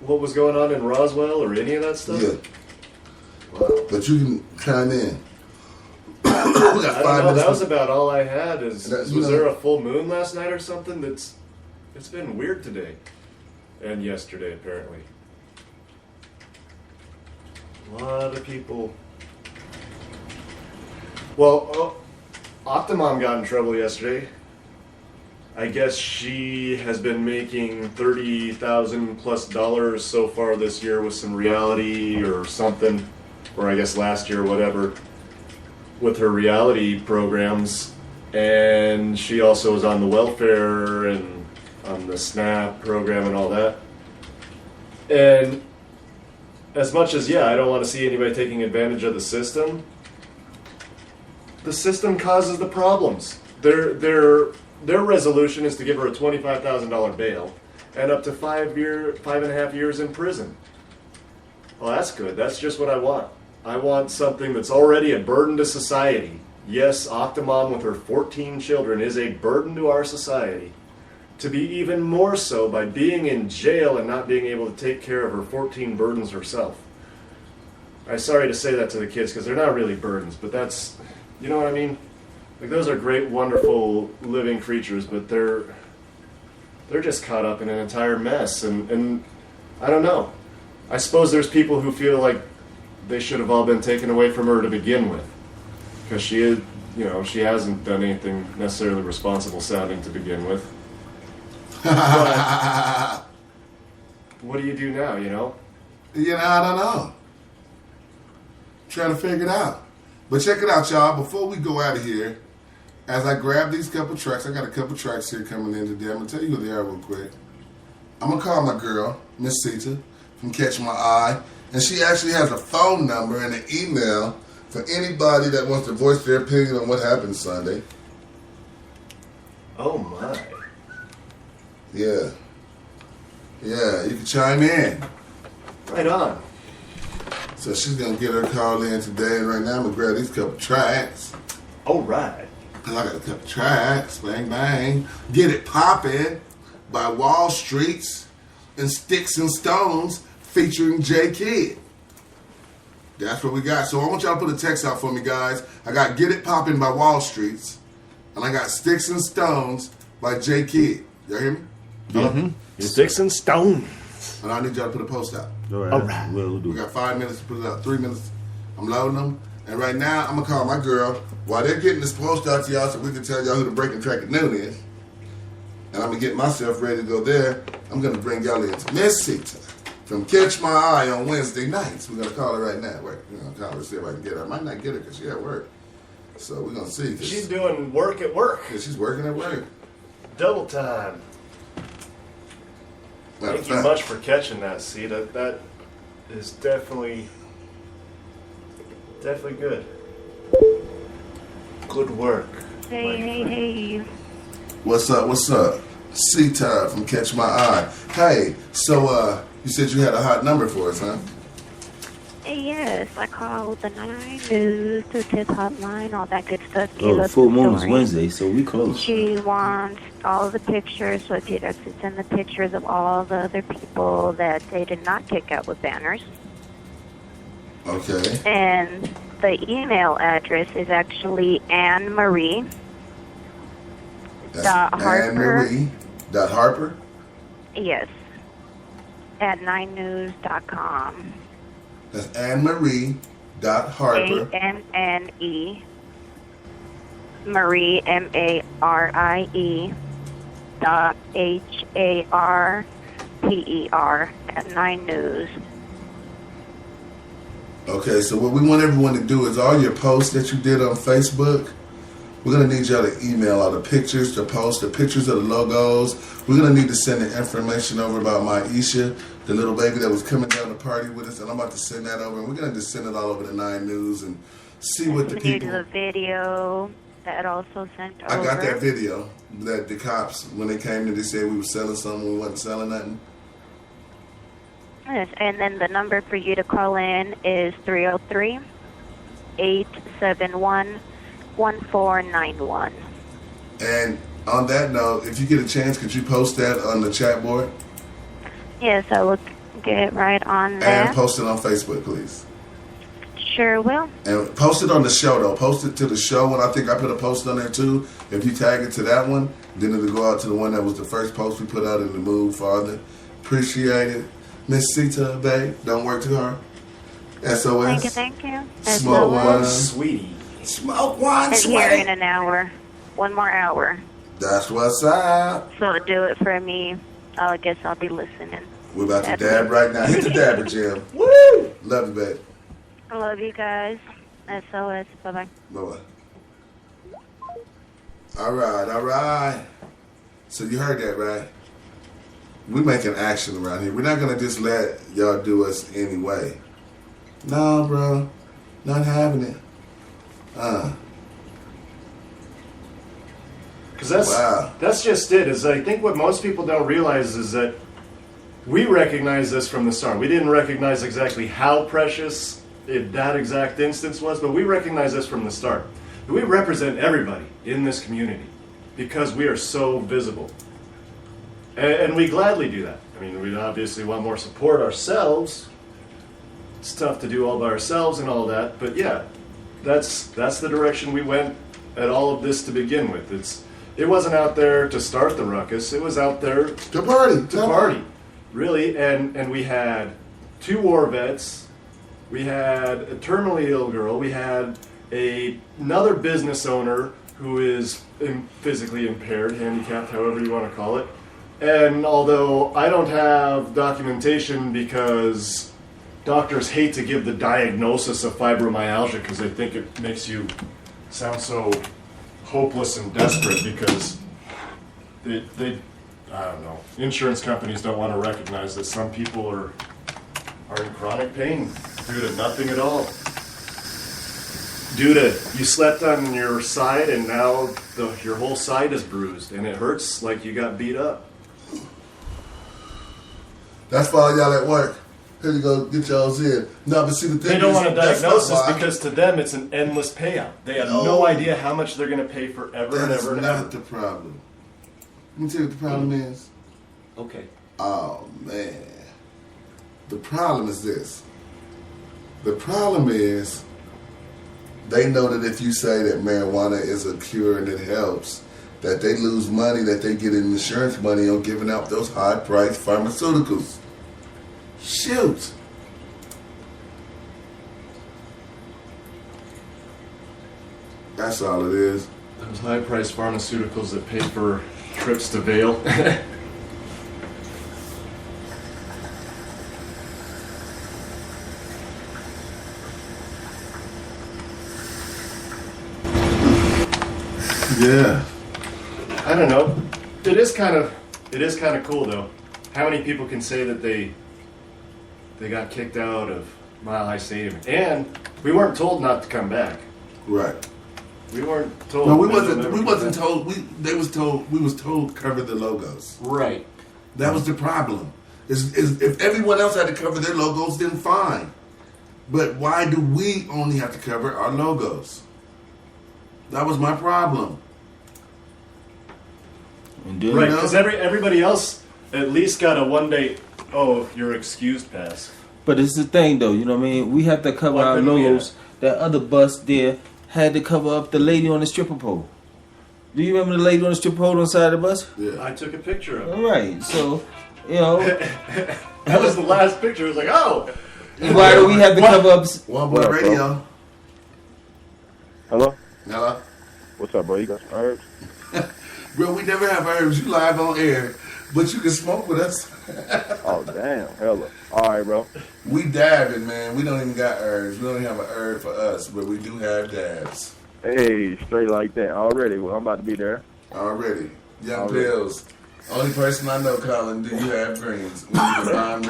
what was going on in Roswell or any of that stuff? Yeah. Wow. But you can chime in. I don't know, that was about all I had. Was there a full moon last night or something? It's been weird today. And yesterday, apparently. A lot of people. Well, Octomom got in trouble yesterday. I guess she has been making $30,000+ so far this year with some reality or something, or I guess last year, whatever, with her reality programs. And she also was on the welfare and on the SNAP program and all that. And as much as, I don't want to see anybody taking advantage of the system causes the problems. Their resolution is to give her a $25,000 bail and up to 5.5 years in prison. Well, that's good. That's just what I want. I want something that's already a burden to society. Yes, Octomom with her 14 children is a burden to our society. To be even more so by being in jail and not being able to take care of her 14 burdens herself. I'm sorry to say that to the kids because they're not really burdens, but that's, you know what I mean? Like, those are great, wonderful living creatures, but they're just caught up in an entire mess, and I don't know. I suppose there's people who feel like they should have all been taken away from her to begin with, because she is, she hasn't done anything necessarily responsible sounding to begin with. But what do you do now, I don't know. Trying to figure it out. But check it out, y'all. Before we go out of here, as I grab these couple tracks, I got a couple tracks here coming in today. I'm going to tell you who they are real quick. I'm going to call my girl, Miss Sita, from Catch My Eye. And she actually has a phone number and an email for anybody that wants to voice their opinion on what happened Sunday. Oh, my. Yeah. Yeah, you can chime in. Right on. So she's going to get her call in today. And right now I'm going to grab these couple tracks. All right. Because I got a couple tracks. Bang, bang. Get It Poppin' by Wall Streets and Sticks and Stones featuring J Kidd. That's what we got. So I want y'all to put a text out for me, guys. I got Get It Poppin' by Wall Streets. And I got Sticks and Stones by J Kidd. Y'all hear me? Mm-hmm. Sticks and Stones. And I need y'all to put a post out. All right. We'll do We got 5 minutes to put it out. 3 minutes. I'm loading them. And right now, I'm going to call my girl while they're getting this post out to y'all so we can tell y'all who the breaking track at noon is. And I'm going to get myself ready to go there. I'm going to bring y'all into Miss Sita from Catch My Eye on Wednesday nights. We're going to call her right now. We're going to call her, see if I can get her. I might not get her because she's at work. So we're going to see. She's doing work at work. Yeah, she's working at work. Double time. Thank you much for catching that, Sita. That is definitely good. Good work. Hey. What's up? Sita from Catch My Eye. Hey, so you said you had a hot number for us, huh? Yes, I called the 9 News, the tip hotline, all that good stuff. Oh, full moon is Wednesday, so we close. She wants all the pictures, so she has to send the pictures of all the other people that they did not kick out with banners. Okay. And the email address is actually Anne-Marie. Anne-Marie.Harper? Yes. At 9news.com. That's Anne-Marie.Harper. A-N-N-E. Marie, M-A-R-I-E. Dot H-A-R-P-E-R at 9news. Okay, so what we want everyone to do is all your posts that you did on Facebook, we're going to need y'all to email all the pictures, to post the pictures of the logos. We're going to need to send the information over about my Isha, the little baby that was coming down to party with us, and I'm about to send that over, and we're going to just send it all over to 9 News and see what the people... The video that also sent over. I got that video that the cops, when they came in, they said we were selling something, we wasn't selling nothing. Yes, and then the number for you to call in is 303-871-1491. And on that note, if you get a chance, could you post that on the chat board? Yes, I will get it right on there. And post it on Facebook, please. Sure will. And post it on the show, though. Post it to the show one. I think I put a post on there, too. If you tag it to that one, then it'll go out to the one that was the first post we put out in the Move Farther. Appreciate it. Miss Sita, babe, don't work too hard. SOS. Thank you. Smoke one, sweetie. Smoke one, And here sweetie. in an hour. One more hour. That's what's up. So do it for me. I guess I'll be listening. We're about to dab right now. Hit the dabber, Jim. Woo! Love you, babe. I love you guys. SOS. Bye-bye. Bye-bye. All right. So you heard that, right? We making action around here. We're not going to just let y'all do us anyway. No, bro. Not having it. Because that's just it. Is I think what most people don't realize is that we recognize this from the start. We didn't recognize exactly how precious that exact instance was, but we recognize this from the start. We represent everybody in this community because we are so visible. And we gladly do that. I mean, we obviously want more support ourselves. It's tough to do all by ourselves and all that, but yeah, that's the direction we went at all of this to begin with. It wasn't out there to start the ruckus. It was out there to party. Really, and we had 2 war vets. We had a terminally ill girl. We had another business owner who is physically impaired, handicapped, however you want to call it. And although I don't have documentation because doctors hate to give the diagnosis of fibromyalgia because they think it makes you sound so hopeless and desperate because they I don't know, insurance companies don't want to recognize that some people are in chronic pain due to nothing at all. Due to you slept on your side and now your whole side is bruised and it hurts like you got beat up. That's for all y'all at work. Here you go, get y'all's in. No, but see the thing They don't is, want a that's not diagnosis why. because to them it's an endless payout. They have no idea how much they're going to pay forever and That's ever and not ever. the problem. Let me tell you what the problem is. Okay. Oh, man. The problem is this. The problem is they know that if you say that marijuana is a cure and it helps, that they lose money, that they get in insurance money on giving out those high-priced pharmaceuticals. Shoot. That's all it is. Those high-priced pharmaceuticals that pay for trips to Vail. Yeah. I don't know. It is kind of cool though. How many people can say that they got kicked out of Mile High Stadium and we weren't told not to come back. Right. We weren't told. No, we wasn't told. We was told cover the logos. Right. That was the problem. Is if everyone else had to cover their logos, then fine. But why do we only have to cover our logos? That was my problem. Right, because everybody else at least got a 1-day, you're excused pass. But it's the thing, though. You know what I mean? We have to cover our logos. That other bus there had to cover up the lady on the stripper pole. Do you remember the lady on the stripper pole on the side of the bus? Yeah. I took a picture of it. All right. So, you know. That was the last picture. It was like, oh. Why do we have to cover up? One Boy Radio. Hello? Hello? What's up, bro? You got some herbs? Bro, we never have herbs. You live on air, but you can smoke with us. Oh, damn. Hella. All right, bro. We dabbing, man. We don't even got herbs. We don't even have an herb for us, but we do have dabs. Hey, straight like that. Already. Well, I'm about to be there. Already. Young Pills. Only person I know, Colin, do you have greens? We need to buy them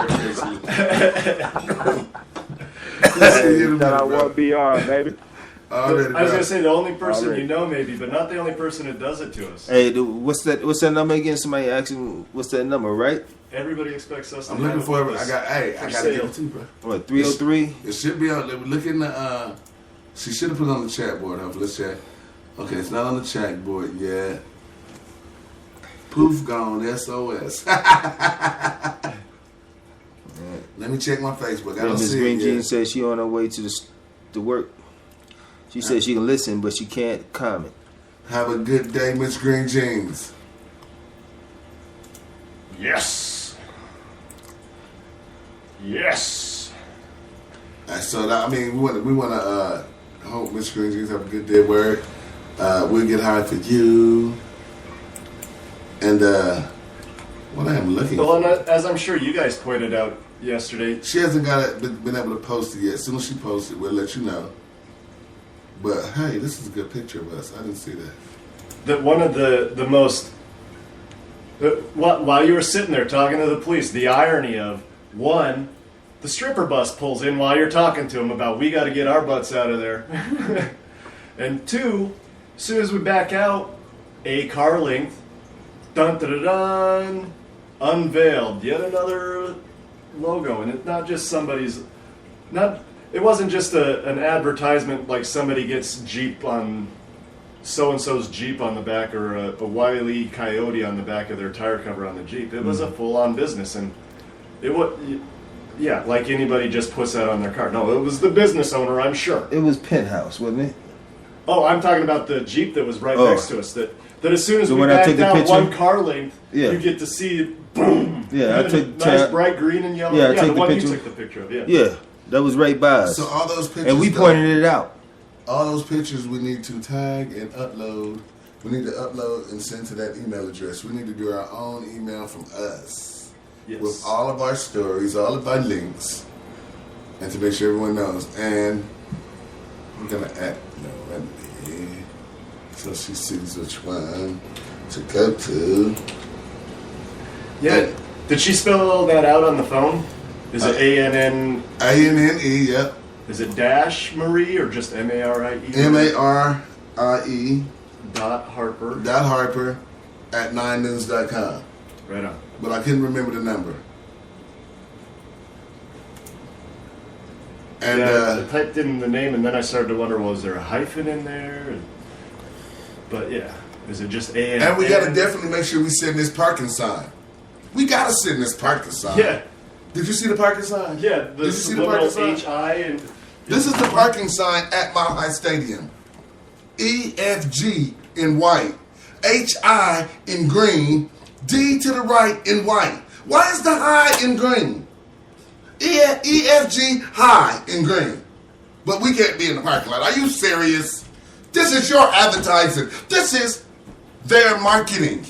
Hey, shout out 1BR, baby. I was gonna say the only person you know, maybe, but not the only person that does it to us. Hey, what's that number again? Somebody asking, what's that number, right? Everybody expects us to I'm looking have for this it. I got to give it to you, bro. What, 303? It should be on. Look in the. She should have put it on the chat board. Let's check. Okay, it's not on the chat board yet. Poof gone. SOS. Let me check my Facebook. I don't Miss see Green it Jean yet. says she on her way to work. She says she can listen, but she can't comment. Have a good day, Miss Green Jeans. Yes. Yes. So that, I mean, we want to hope Mr. Green have a good day at work. We'll get hired for you. And what I am looking Well, for. and as I'm sure you guys pointed out yesterday, She hasn't been able to post it yet. As soon as she posts it, we'll let you know. But hey, this is a good picture of us. I didn't see that. that one of the most while you were sitting there talking to the police, the irony of one, the stripper bus pulls in while you're talking to him about we got to get our butts out of there, and two, as soon as we back out, a car length, dun dun dun, dun unveiled yet another logo, and it's not just somebody's. It wasn't just an advertisement like somebody gets Jeep on so-and-so's Jeep on the back, or a Wile E. Coyote on the back of their tire cover on the Jeep. It was a full-on business, and it was, yeah, like anybody just puts that on their car. No, it was the business owner, I'm sure. It was Penthouse, wasn't it? Oh, I'm talking about the Jeep that was right next to us. That as soon as So we when I backed took the down picture- one car length, Yeah. you get to see, boom. Yeah, I took nice bright green and yellow. Yeah, I the took the one picture. you took the picture of. Yeah. Yeah, that was right by us. So all those pictures, and we though, pointed it out. All those pictures we need to tag and upload. We need to upload and send to that email address. We need to do our own email from us. Yes. With all of our stories, all of our links, and to make sure everyone knows. And I'm gonna add Wendy so she sees which one to go to. Yeah. Did she spell all that out on the phone? Is it ANN? ANNE, yep. Is it dash Marie or just MARIE? MARIE. Harper at 9news.com. Right on. But I couldn't remember the number. And I typed in the name, and then I started to wonder, was there a hyphen in there? But yeah, is it just ANN? and we got to definitely make sure we send this parking sign. We got to send this parking sign. Yeah. Did you see the parking sign? Yeah, Did you see the little parking sign? HI and. This is the parking sign at Mile High Stadium. EFG in white, HI in green, D to the right in white. Why is the high in green? EFG high in green. But we can't be in the parking lot. Are you serious? This is your advertising. This is their marketing.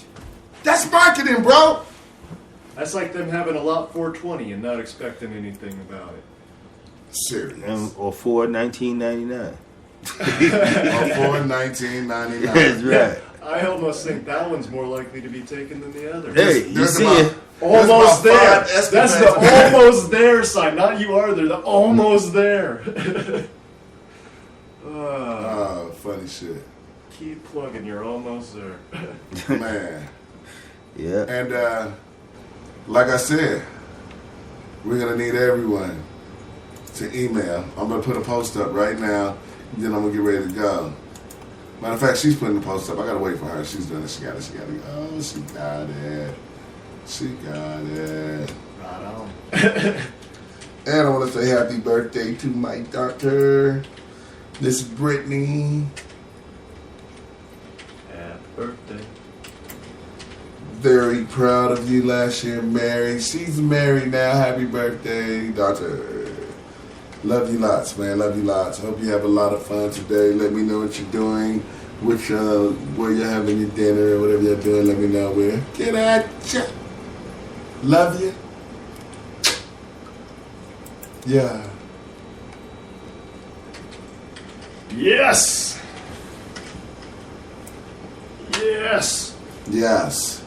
That's marketing, bro. That's like them having a lot 420 and not expecting anything about it. Serious. Or for $19.99. Or for $19.99. That's right. I almost think that one's more likely to be taken than the other. Hey, you see it? Almost there. That's the almost there sign. Not you are there. The almost there. Oh, funny shit. Keep plugging. You're almost there. Man. Yeah. And like I said, we're going to need everyone to email. I'm going to put a post up right now. Then I'm going to get ready to go. Matter of fact, she's putting the post up. I got to wait for her. She's doing it. She got it. Oh, she got it. She got it. Right on. And I want to say happy birthday to my daughter. This is Brittany. Happy birthday. Very proud of you last year, married. She's married now. Happy birthday, daughter. Love you lots, man. Love you lots. Hope you have a lot of fun today. Let me know what you're doing, where you're having your dinner, or whatever you're doing. Let me know where. Get at ya. Love you. Yeah. Yes. Yes. Yes.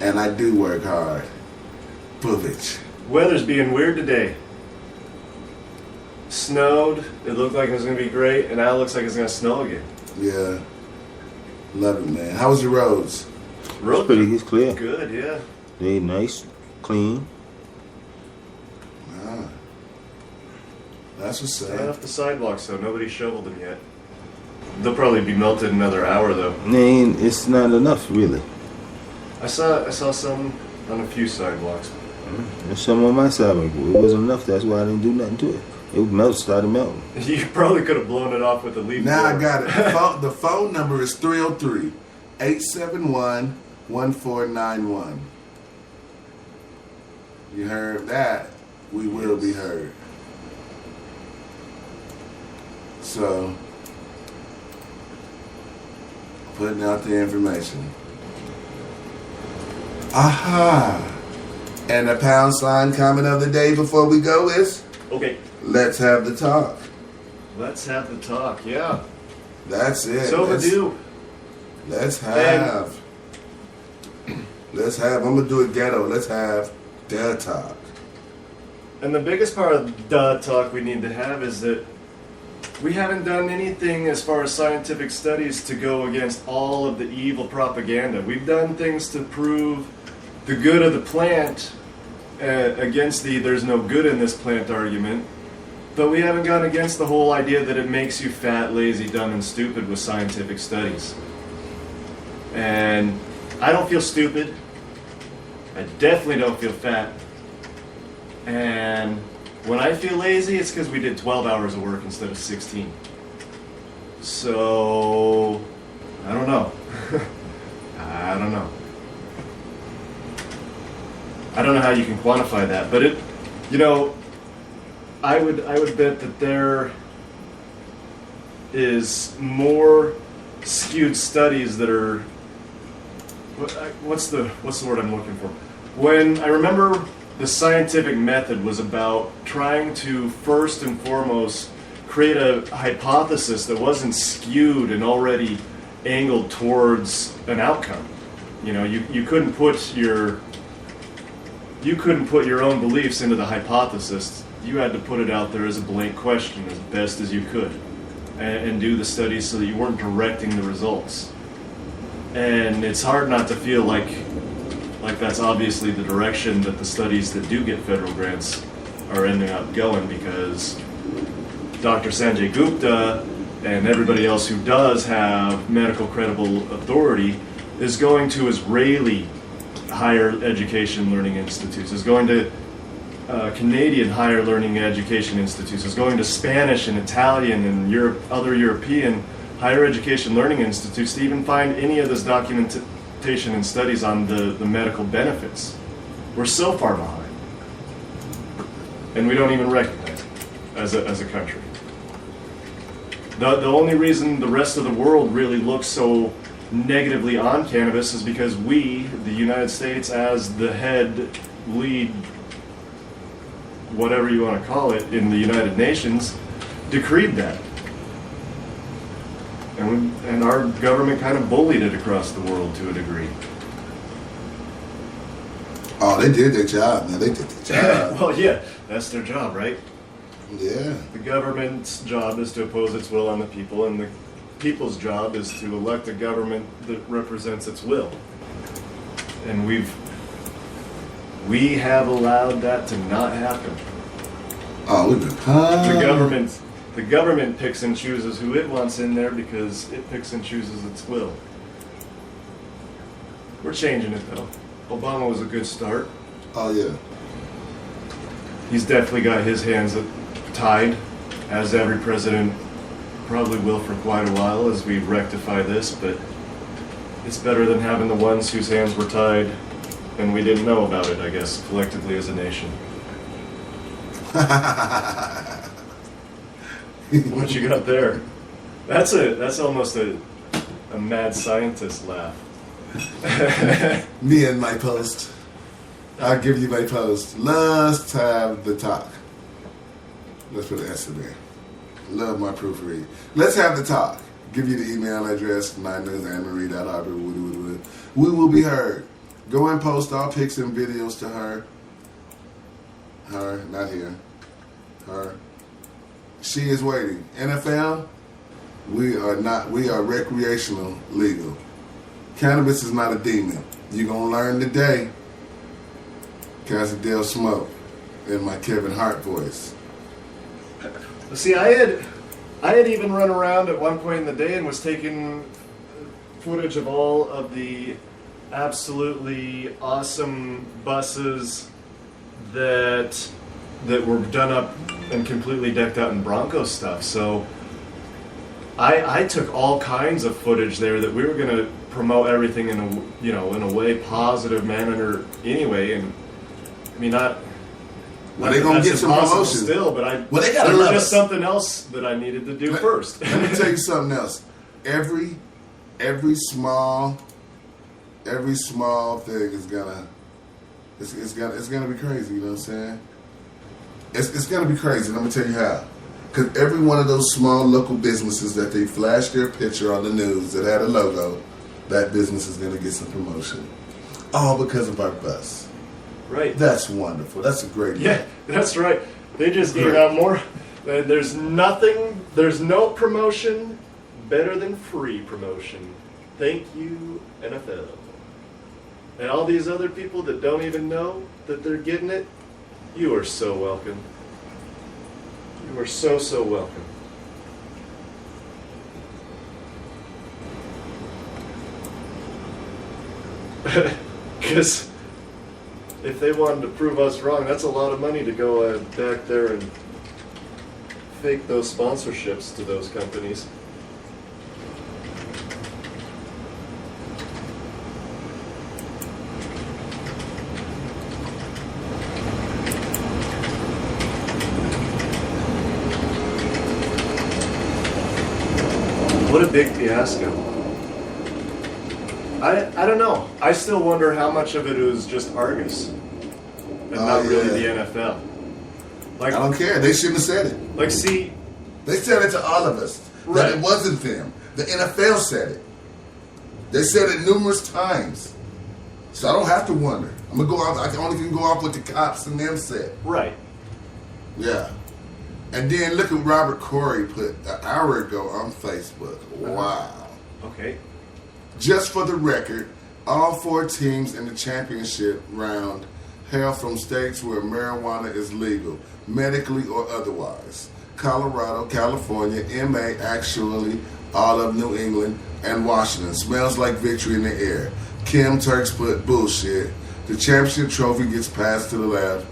And I do work hard. Buvich. Weather's being weird today. Snowed. It looked like it was going to be great, and now it looks like it's going to snow again. Yeah. Love it, man. How was your roads? Roads It's clear. good, yeah. They nice, clean. Ah. That's what's Staying up. off the sidewalks, so nobody shoveled them yet. They'll probably be melted in another hour, though. It's not enough, really. I saw some on a few sidewalks. There's some on my side. It wasn't enough. That's why I didn't do nothing to it. It started melting. You probably could have blown it off with a leaf Now blower. I got it. The phone number is 303-871-1491. You heard that? We will be heard. So, putting out the information. Aha! And the pound sign comment of the day before we go is? Okay. Let's have the talk. Let's have the talk, yeah. That's it. It's overdue. Let's have. I'm going to do it ghetto. Let's have the talk. And the biggest part of the talk we need to have is that we haven't done anything as far as scientific studies to go against all of the evil propaganda. We've done things to prove the good of the plant against the there's no good in this plant argument. But we haven't gone against the whole idea that it makes you fat, lazy, dumb, and stupid with scientific studies. And I don't feel stupid. I definitely don't feel fat. And when I feel lazy, it's because we did 12 hours of work instead of 16. So, I don't know. I don't know. I don't know how you can quantify that, but I would bet that there is more skewed studies that are what's the word I'm looking for? When I remember the scientific method was about trying to first and foremost create a hypothesis that wasn't skewed and already angled towards an outcome. You couldn't put your own beliefs into the hypothesis. You had to put it out there as a blank question as best as you could and do the studies so that you weren't directing the results. And it's hard not to feel like that's obviously the direction that the studies that do get federal grants are ending up going, because Dr. Sanjay Gupta and everybody else who does have medical credible authority is going to Israeli higher education learning institutes, is going to Canadian higher learning education institutes, is going to Spanish and Italian and other European higher education learning institutes to even find any of this documentation and studies on the medical benefits. We're so far behind. And we don't even recognize it as a country. The only reason the rest of the world really looks so negatively on cannabis is because we, the United States, as the head lead, whatever you want to call it, in the United Nations, decreed that. And our government kind of bullied it across the world to a degree. Oh, they did their job, man. They did their job. Well, yeah, that's their job, right? Yeah. The government's job is to impose its will on the people, and the people's job is to elect a government that represents its will. And we have allowed that to not happen. Oh, we've been pumped. The government picks and chooses who it wants in there because it picks and chooses its will. We're changing it though. Obama was a good start. Oh yeah. He's definitely got his hands tied, as every president probably will for quite a while as we rectify this, but it's better than having the ones whose hands were tied and we didn't know about it, I guess, collectively as a nation. What you got there? That's almost a mad scientist laugh. Me and my post. I'll give you my post. Let's have the talk. Let's put an S in there. Love my proofread. Let's have the talk. Give you the email address, 9newsanmarie.harper. We will be heard. Go and post all pics and videos to her. Her, not here. Her. She is waiting. NFL, we are recreational legal. Cannabis is not a demon. You're going to learn today. Casadale Smoke in my Kevin Hart voice. See, I had even run around at one point in the day and was taking footage of all of the absolutely awesome buses that were done up and completely decked out in Bronco stuff. So I took all kinds of footage there that we were going to promote everything in a way positive manner anyway. And I mean, Well, they're gonna get some promotion still, but Well, they gotta there was love just us. something else that I needed to do first. Let me tell you something else. Every small thing is gonna it's gonna be crazy. You know what I'm saying? It's gonna be crazy. And I'm gonna tell you how. Because every one of those small local businesses that they flashed their picture on the news that had a logo, that business is gonna get some promotion. All because of our bus. Right. That's wonderful. That's a great Yeah, thing. that's right. They just gave out more. There's no promotion better than free promotion. Thank you, NFL. And all these other people that don't even know that they're getting it, you are so welcome. You are so, so welcome. Because if they wanted to prove us wrong, that's a lot of money to go back there and fake those sponsorships to those companies. What a big fiasco. I don't know. I still wonder how much of it was just Argus and not really the NFL. Like, I don't care. They shouldn't have said it. Like, see, they said it to all of us that it wasn't them. The NFL said it. They said it numerous times. So I don't have to wonder. I'm gonna go off. I only can go off what the cops and them said. Right. Yeah. And then look at Robert Corey put an hour ago on Facebook. Wow. Okay. Just for the record, all 4 teams in the championship round hail from states where marijuana is legal, medically or otherwise. Colorado, California, MA, actually all of New England, and Washington. Smells like victory in the air. Kim Turks put bullshit. The championship trophy gets passed to the left.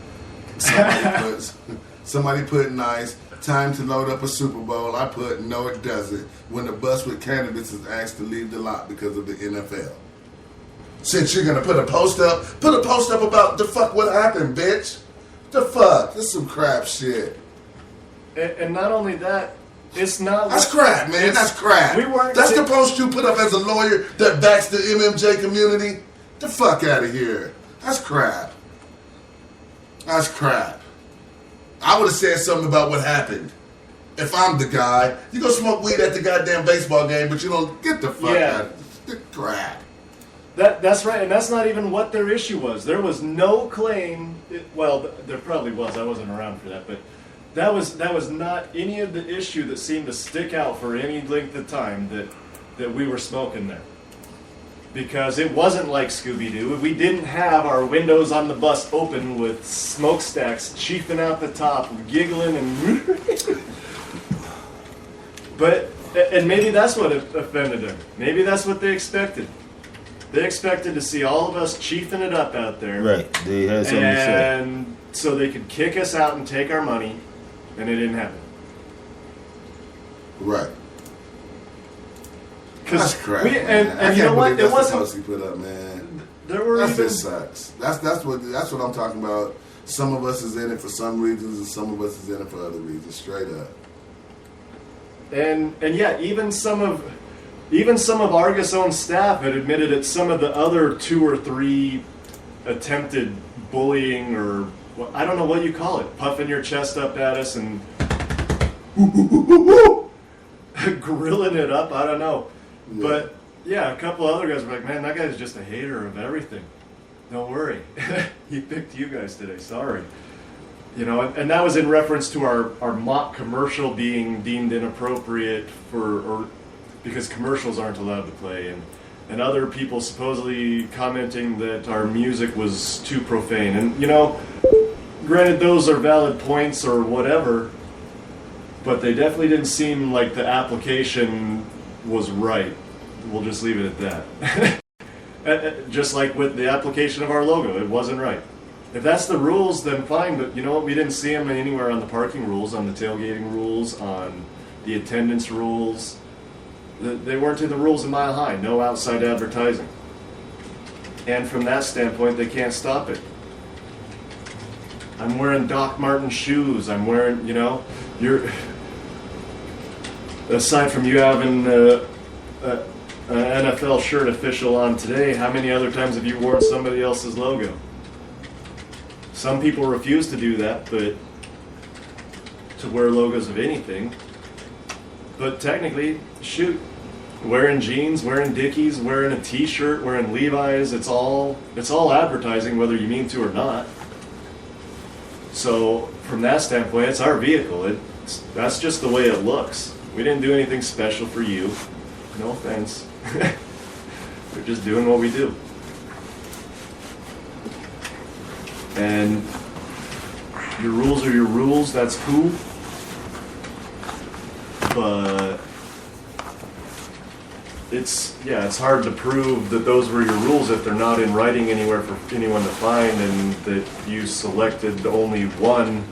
Somebody put nice. Time to load up a Super Bowl. I put no, it doesn't. When the bus with candidates is asked to leave the lot because of the NFL. Since you're gonna put a post up about the fuck what happened, bitch. The fuck? This is some crap shit. And not only that, it's not. That's crap, man. That's crap. That's the post you put up as a lawyer that backs the MMJ community. The fuck out of here. That's crap. That's crap. I would have said something about what happened. If I'm the guy, you go smoke weed at the goddamn baseball game, but you don't get the fuck out of the crap. That's right, and that's not even what their issue was. There was no claim. Well, there probably was. I wasn't around for that, but that was not any of the issue that seemed to stick out for any length of time that we were smoking there. Because it wasn't like Scooby-Doo. We didn't have our windows on the bus open with smokestacks chiefing out the top, giggling and... And maybe that's what offended them. Maybe that's what they expected. They expected to see all of us chiefing it up out there. Right. They had something to say. And so they could kick us out and take our money, and it didn't happen. Right. That's crap. And you know what? It wasn't. Post he put up, man. There were that even just sucks. That's what I'm talking about. Some of us is in it for some reasons, and some of us is in it for other reasons. Straight up. And yeah, even some of Argus' own staff had admitted that some of the other 2 or 3 attempted bullying, or I don't know what you call it, puffing your chest up at us and grilling it up. I don't know. Yeah. But yeah, a couple other guys were like, man, that guy's just a hater of everything. Don't worry. He picked you guys today. Sorry. You know, and that was in reference to our mock commercial being deemed inappropriate because commercials aren't allowed to play, and other people supposedly commenting that our music was too profane. And, you know, granted, those are valid points or whatever, but they definitely didn't seem like the application was right. We'll just leave it at that. Just like with the application of our logo, it wasn't right. If that's the rules, then fine, but you know what? We didn't see them anywhere on the parking rules, on the tailgating rules, on the attendance rules. They weren't in the rules a mile high. No outside advertising. And from that standpoint, they can't stop it. I'm wearing Doc Marten shoes. I'm wearing, you know, aside from you having an NFL shirt official on today, how many other times have you worn somebody else's logo? Some people refuse to do that, but to wear logos of anything. But technically, shoot, wearing jeans, wearing Dickies, wearing a T-shirt, wearing Levi's, it's all advertising, whether you mean to or not. So from that standpoint, it's our vehicle. That's just the way it looks. We didn't do anything special for you. No offense. We're just doing what we do. And your rules are your rules, that's cool. But it's hard to prove that those were your rules if they're not in writing anywhere for anyone to find, and that you selected only one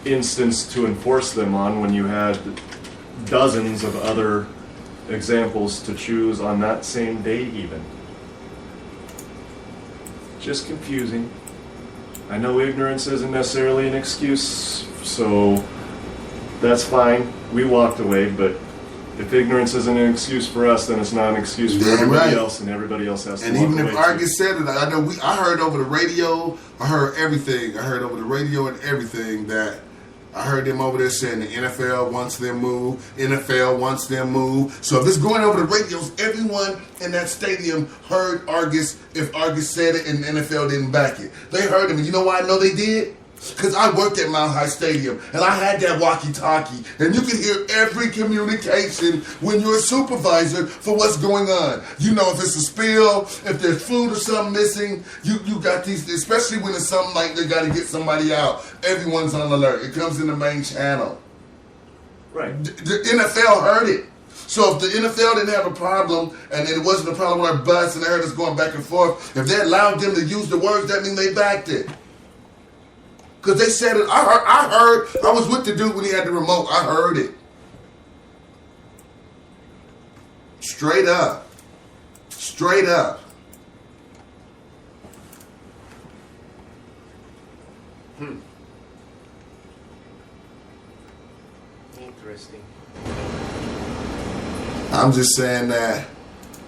instance to enforce them on when you had dozens of other examples to choose on that same day even. Just confusing. I know ignorance isn't necessarily an excuse, so that's fine. We walked away, but if ignorance isn't an excuse for us, then it's not an excuse for everybody else, and everybody else has to walk away. And even if Argus said it, I know I heard over the radio, I heard everything. I heard over the radio and everything that I heard them over there saying the NFL wants them moved, NFL wants them moved. So if it's going over the radios, everyone in that stadium heard Argus if Argus said it and the NFL didn't back it. They heard him, and you know why I know they did? Because I worked at Mount High Stadium, and I had that walkie-talkie, and you can hear every communication when you're a supervisor for what's going on. You know if it's a spill, if there's food or something missing, you got these, especially when it's something like they got to get somebody out. Everyone's on alert. It comes in the main channel. Right. The NFL heard it. So if the NFL didn't have a problem, and it wasn't a problem with our bus, and they heard us going back and forth, if they allowed them to use the words, that means they backed it. Because they said it. I heard. I was with the dude when he had the remote. I heard it. Straight up. Straight up. Interesting. I'm just saying that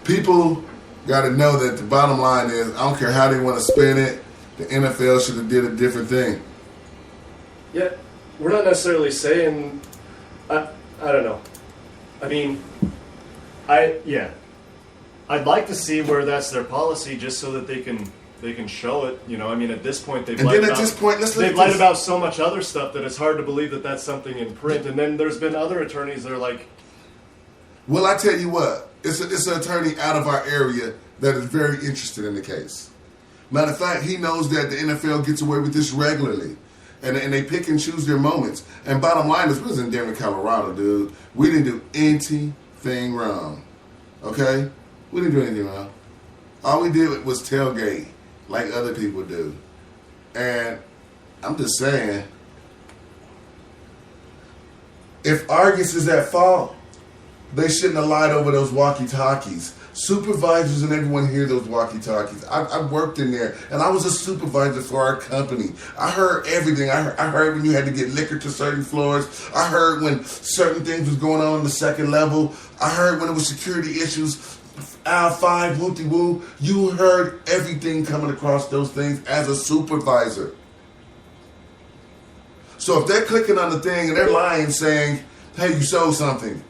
people got to know that the bottom line is, I don't care how they want to spin it, the NFL should have did a different thing. Yeah, we're not necessarily saying, I don't know. I mean, I'd like to see where that's their policy, just so that they can show it. You know, I mean, at this point they've lied about so much other stuff that it's hard to believe that that's something in print. And then there's been other attorneys that are like, well, I tell you what, it's an attorney out of our area that is very interested in the case. Matter of fact, he knows that the NFL gets away with this regularly. And they pick and choose their moments. And bottom line is, we was in Denver, Colorado, dude. We didn't do anything wrong. Okay? We didn't do anything wrong. All we did was tailgate like other people do. And I'm just saying, if Argus is at fault, they shouldn't have lied over those walkie-talkies. Supervisors and everyone hear those walkie-talkies. I worked in there, and I was a supervisor for our company. I heard everything. I heard when you had to get liquor to certain floors. I heard when certain things was going on the second level. I heard when it was security issues. Aisle 5, whoop-de-woo. You heard everything coming across those things as a supervisor. So if they're clicking on the thing and they're lying, saying, hey, you sold something.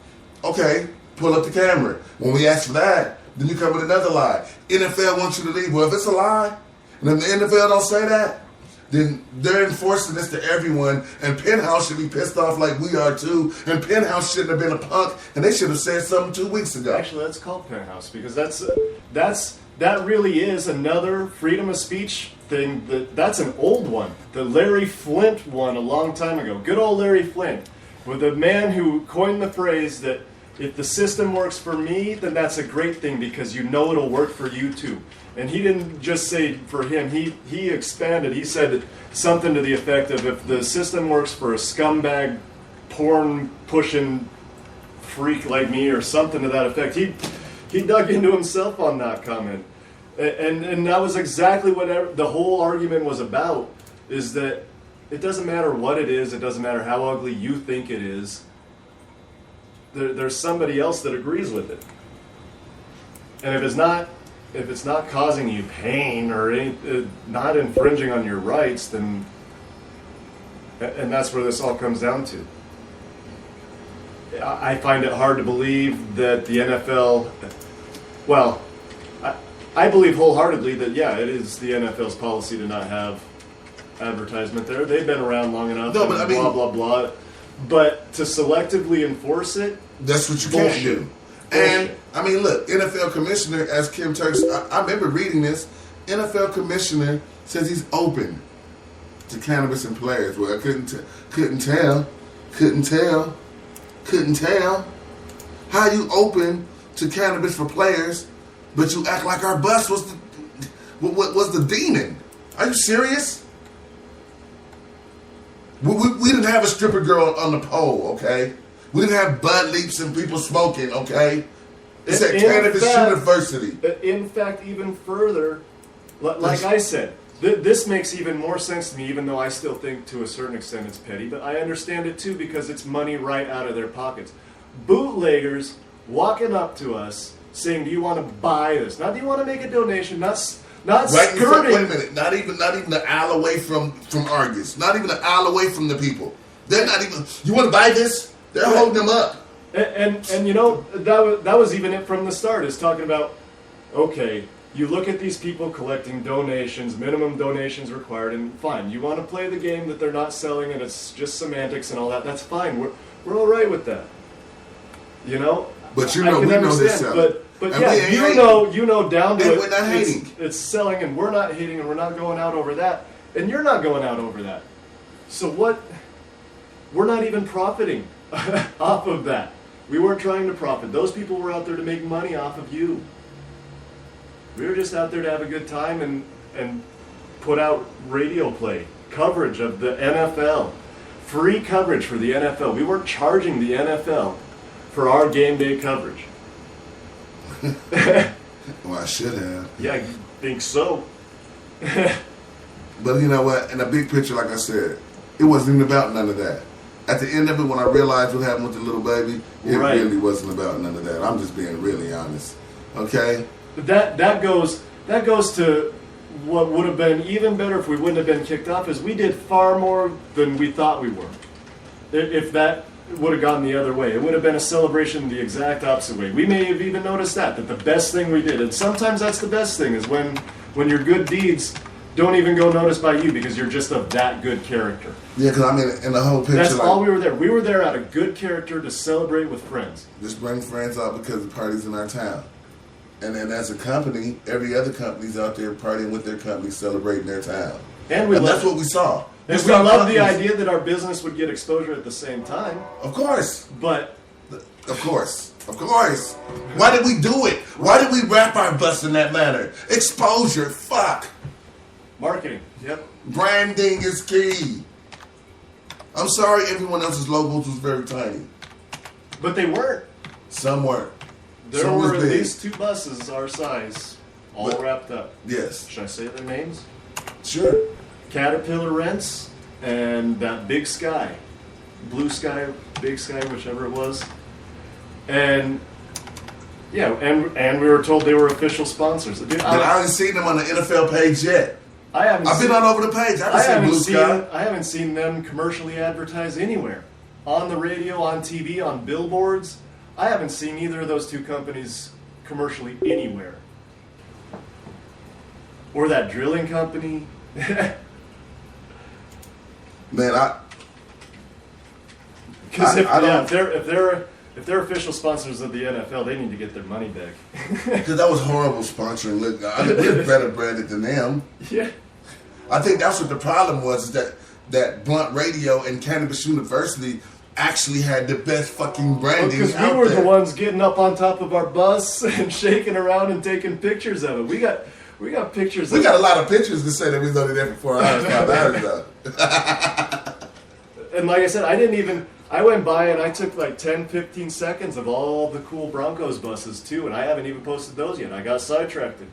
Okay, pull up the camera. When we ask for that, then you come with another lie. NFL wants you to leave. Well, if it's a lie, and if the NFL don't say that, then they're enforcing this to everyone, and Penthouse should be pissed off like we are too, and Penthouse shouldn't have been a punk, and they should have said something 2 weeks ago. Actually, that's called Penthouse, because that really is another freedom of speech thing. That's an old one. The Larry Flint one a long time ago. Good old Larry Flint, with a man who coined the phrase that if the system works for me, then that's a great thing because you know it'll work for you too. And he didn't just say for him, he expanded. He said something to the effect of, if the system works for a scumbag, porn-pushing freak like me, or something to that effect. He dug into himself on that comment. And that was exactly what the whole argument was about, is that it doesn't matter what it is. It doesn't matter how ugly you think it is. There's somebody else that agrees with it. And if it's not causing you pain or not infringing on your rights, then, and that's where this all comes down to. I find it hard to believe that the NFL, well, I believe wholeheartedly that, yeah, it is the NFL's policy to not have advertisement there. They've been around long enough, No, but I mean, blah, blah, blah. But to selectively enforce it, that's what you can't do. And, I mean, look, NFL commissioner, as Kim Turks, I remember reading this, NFL commissioner says he's open to cannabis in players. Well, I couldn't tell. How you open to cannabis for players, but you act like our bus was the demon? Are you serious? We didn't have a stripper girl on the pole, okay? We didn't have Bud Leaps and people smoking, okay? It's at Cannabis University. In fact, even further, like I said, this makes even more sense to me, even though I still think to a certain extent it's petty, but I understand it too because it's money right out of their pockets. Bootleggers walking up to us saying, do you want to buy this? Not do you want to make a donation, not right skirting. Wait a minute, not even an aisle away from Argus. Not even an aisle away from the people. They're not even, you want to buy this? They're holding them up. And you know, that was even it from the start, is talking about, okay, you look at these people collecting donations, minimum donations required, and fine, you want to play the game that they're not selling and it's just semantics and all that, that's fine. We're all right with that. You know? But you know, we know this. But yeah, you know down to it. We're not hating. It's selling, and we're not hating, and we're not going out over that, and you're not going out over that. So what? We're not even profiting off of that. We weren't trying to profit. Those people were out there to make money off of you. We were just out there to have a good time and put out radio play coverage of the NFL, free coverage for the NFL. We weren't charging the NFL for our game day coverage. Well, I should have. Yeah, I think so. But you know what? In the big picture, like I said, it wasn't even about none of that. At the end of it, when I realized what happened with the little baby, it really wasn't about none of that. I'm just being really honest. Okay? That goes to what would have been even better if we wouldn't have been kicked off, is we did far more than we thought we were. If that would have gone the other way, it would have been a celebration the exact opposite way. We may have even noticed that the best thing we did, and sometimes that's the best thing, is when your good deeds don't even go noticed by you because you're just of that good character. Yeah, because I mean, in the whole picture, that's all we were there. We were there out of good character to celebrate with friends. Just bring friends out because the party's in our town. And then as a company, every other company's out there partying with their company, celebrating their town. And that's what we saw. And we loved the idea that our business would get exposure at the same time. Of course. But Of course. Why did we do it? Why did we wrap our bus in that manner? Exposure. Fuck. Marketing. Yep. Branding is key. I'm sorry everyone else's logos was very tiny. But they weren't. Some weren't. There were at least 2 buses our size, all wrapped up. Yes. Should I say their names? Sure. Caterpillar Rents and that Big Sky. Blue Sky, Big Sky, whichever it was. And yeah, and we were told they were official sponsors. Dude, I haven't seen them on the NFL page yet. I've been all over the page. I haven't seen Blue Sky. I haven't seen them commercially advertised anywhere. On the radio, on TV, on billboards. I haven't seen either of those 2 companies commercially anywhere. Or that drilling company. Man, because if they're official sponsors of the NFL, they need to get their money back. Because that was horrible sponsoring. Look, we're better branded than them. Yeah. I think that's what the problem was, is that Blunt Radio and Cannabis University actually had the best fucking branding because we were the ones getting up on top of our bus and shaking around and taking pictures of it. We got pictures. We got a lot of pictures to say that we was only there for 4 hours, 5 hours though. And like I said, I went by and I took like 10, 15 seconds of all the cool Broncos buses too, and I haven't even posted those yet. I got sidetracked.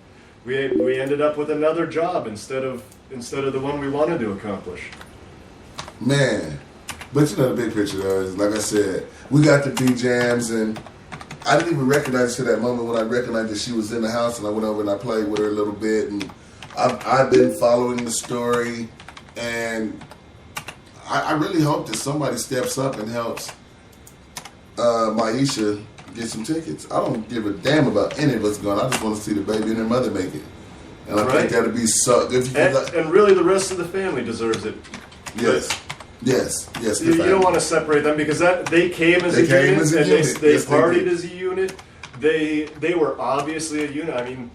We ended up with another job instead of the one we wanted to accomplish. Man. But you know the big picture though is, like I said, we got the B-Jams, and I didn't even recognize her that moment when I recognized that she was in the house, and I went over and I played with her a little bit, and I've been following the story, and I really hope that somebody steps up and helps Maisha get some tickets. I don't give a damn about any of us going. I just want to see the baby and her mother make it. And I think that'd be so. And really, the rest of the family deserves it. Yes. Yes. You don't want to separate them because they came as a unit and they partied as a unit. They were obviously a unit. I mean,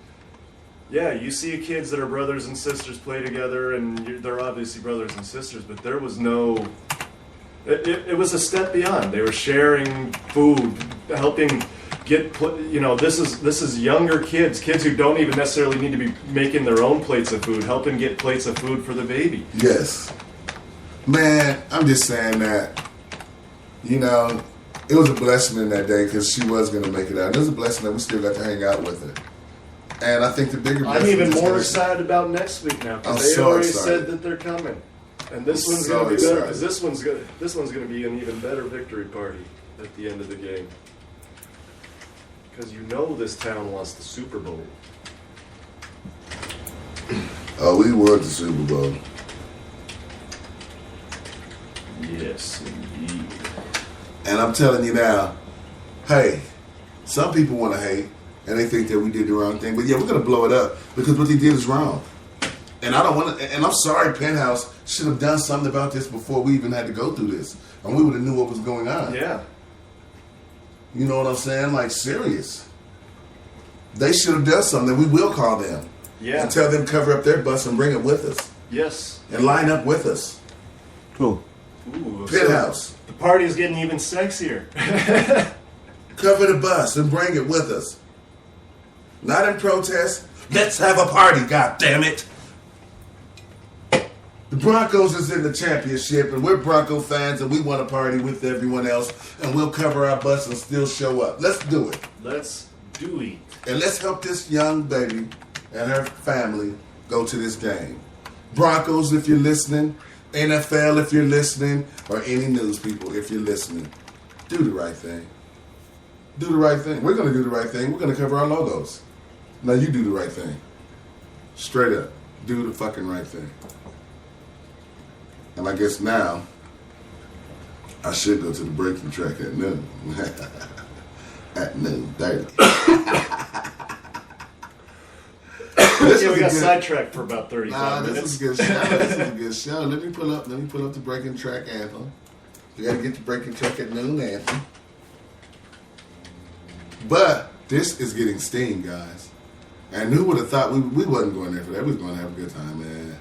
yeah, you see kids that are brothers and sisters play together, and they're obviously brothers and sisters. But there was no. It was a step beyond. They were sharing food, helping get. This is younger kids who don't even necessarily need to be making their own plates of food, helping get plates of food for the baby. Yes. Man, I'm just saying that, it was a blessing in that day because she was going to make it out. It was a blessing that we still got to hang out with her. And I think the bigger blessing I'm even more excited about next week now because they already said that they're coming. And this one's going to be better because this one's going to be an even better victory party at the end of the game. Because this town wants the Super Bowl. Oh, we want the Super Bowl. Yes, indeed. And I'm telling you now, hey, some people want to hate, and they think that we did the wrong thing. But yeah, we're going to blow it up because what they did is wrong. And I don't want to, and I'm sorry, Penthouse should have done something about this before we even had to go through this. And we would have knew what was going on. Yeah. You know what I'm saying? Like, serious. They should have done something. We will call them. Yeah. And tell them to cover up their bus and bring it with us. Yes. And line up with us. Cool. Ooh, Penthouse. So the party is getting even sexier. Cover the bus and bring it with us. Not in protest. Let's have a party, goddammit. The Broncos is in the championship, and we're Bronco fans, and we want to party with everyone else, and we'll cover our bus and still show up. Let's do it. Let's do it. And let's help this young baby and her family go to this game. Broncos, if you're listening. NFL, if you're listening. Or any news people, if you're listening. Do the right thing. Do the right thing. We're going to do the right thing. We're going to cover our logos. Now you do the right thing. Straight up. Do the fucking right thing. And I guess now, I should go to the breaking track at noon. At noon, 30. We got sidetracked for about 35 minutes. This is a good show. This is a good show. Let me pull up the breaking track anthem. You got to get the breaking track at noon anthem. But this is getting steam, guys. And who would have thought we wasn't going there for that? We was going to have a good time, man.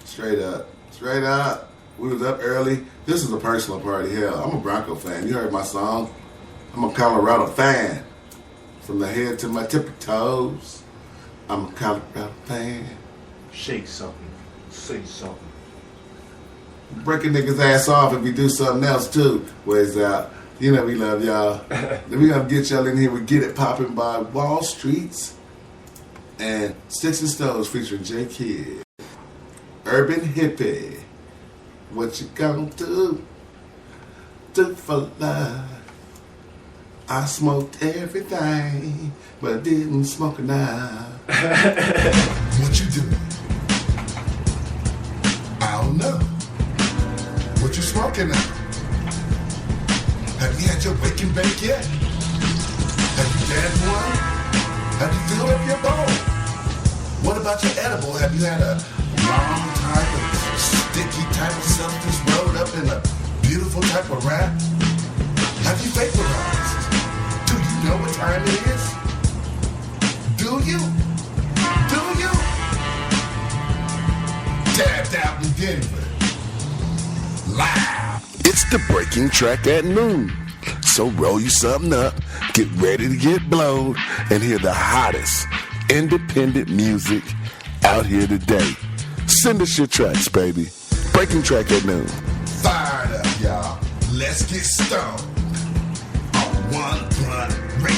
Straight up. Straight up. We was up early. This is a personal party. Hell, I'm a Bronco fan. You heard my song. I'm a Colorado fan. From the head to my tippy toes. I'm a Colorado fan. Shake something. Say something. Breaking niggas' ass off if we do something else too. Where's out? You know we love y'all. Then we gonna get y'all in here with Get It Poppin' by Wall Streets and Sticks and Stones featuring J Kidd. Urban Hippie. What you gonna do? Do for love. I smoked everything, but I didn't smoke enough. What you doing? I don't know. What you smoking now? Have you had your wake and bake yet? Have you danced one? Have you filled up your bowl? What about your edible? Have you had a long type of sticky type of substance rolled up in a beautiful type of wrap? Have you vaporized? Do you know what time it is? Do you? Do you? Dabbed out in Denver. Live. It's the breaking track at noon. So roll you something up, get ready to get blown, and hear the hottest independent music out here today. Send us your tracks, baby. Breaking track at noon. Fired up, y'all. Let's get stoned. On One Blunt Radio.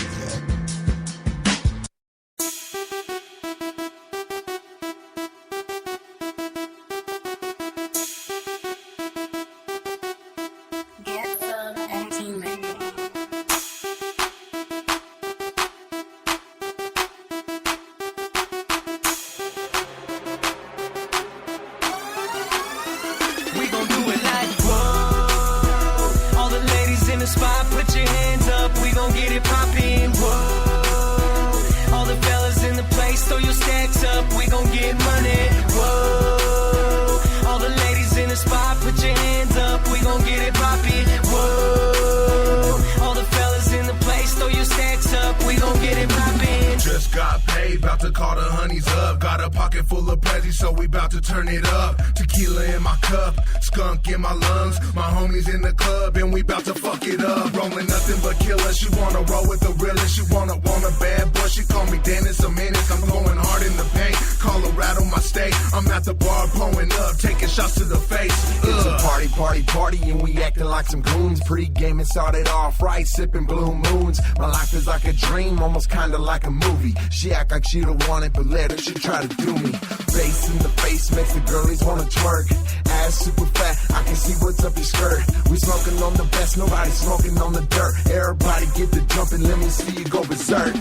just got paid, about to call the honeys up. Got a pocket full of prezzies, so we about to turn it up. Tequila in my cup, skunk in my lungs. My homies in the club, and we about to fuck it up. Rolling nothing but killers. She wanna roll with the realest. She wanna want a bad boy. She call me Dennis a Menace. I'm going hard in the paint. Colorado, my state. I'm at the bar blowing up, taking shots to the face. It's a party, party, party, and we acting like some goons. Pre-gaming started off right, sipping blue moons. My life is like a dream, almost kinda like a movie. She act like she don't want it, but later she try to do me. Face in the face makes the girlies wanna twerk. Ass super fat, I can see what's up your skirt. We smoking on the best, nobody smoking on the dirt. Everybody get the jumping, let me see you go berserk.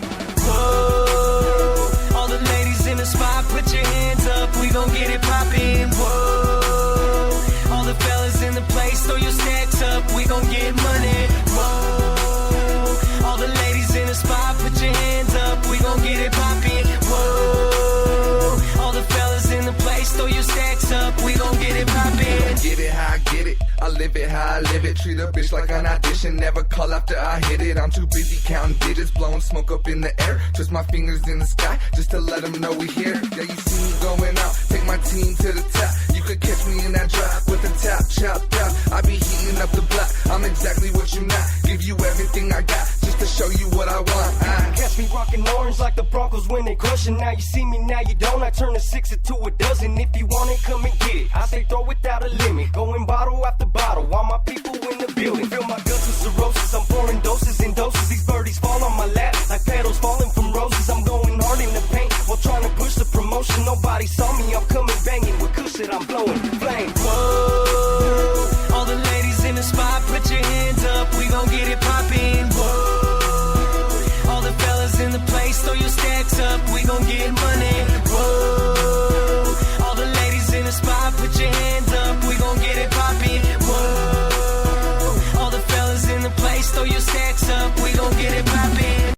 Whoa, all the ladies in the spot, put your hands up, we gon' get it poppin'. Whoa, all the fellas in the place, throw your stacks up, we gon' get money. Whoa, all the ladies in the spot, put your hands up, we gon' get it poppin'. Whoa, all the fellas in the place, throw your stacks up, we gon' get it poppin'. Get it how I get it, I live it how I live it. Treat a bitch like an audition, never call after I hit it. I'm too busy counting digits, blowing smoke up in the air. Twist my fingers in the sky, just to let them know we here. Yeah, you see me going out, take my team to the top. You could catch me in that drop with the top chopped out. I be heating up the block, I'm exactly what you not. Give you everything I got, just to show you what I want. Catch me rockin' orange like the Broncos when they crushin'. Now you see me, now you don't. I turn a 6 into a dozen. If you want it, come and get it. I say throw without a limit, going bottle after bottle. All my people in the building, fill my guts with cirrhosis. I'm pouring doses and doses. These birdies fall on my lap like petals falling from roses. I'm going hard in the paint while trying to push the promotion. Nobody saw me, I'm coming banging with kush that I'm blowing flame. Whoa, all the ladies in the spot, put your hands up, we gon' get it poppin'. Whoa, all the fellas in the place, throw your stacks up, we gon' get money. Whoa, all the ladies in the spot, put your hands up, we gon' get it poppin'. Whoa, all the fellas in the place, throw your stacks up, we gon' get it poppin'.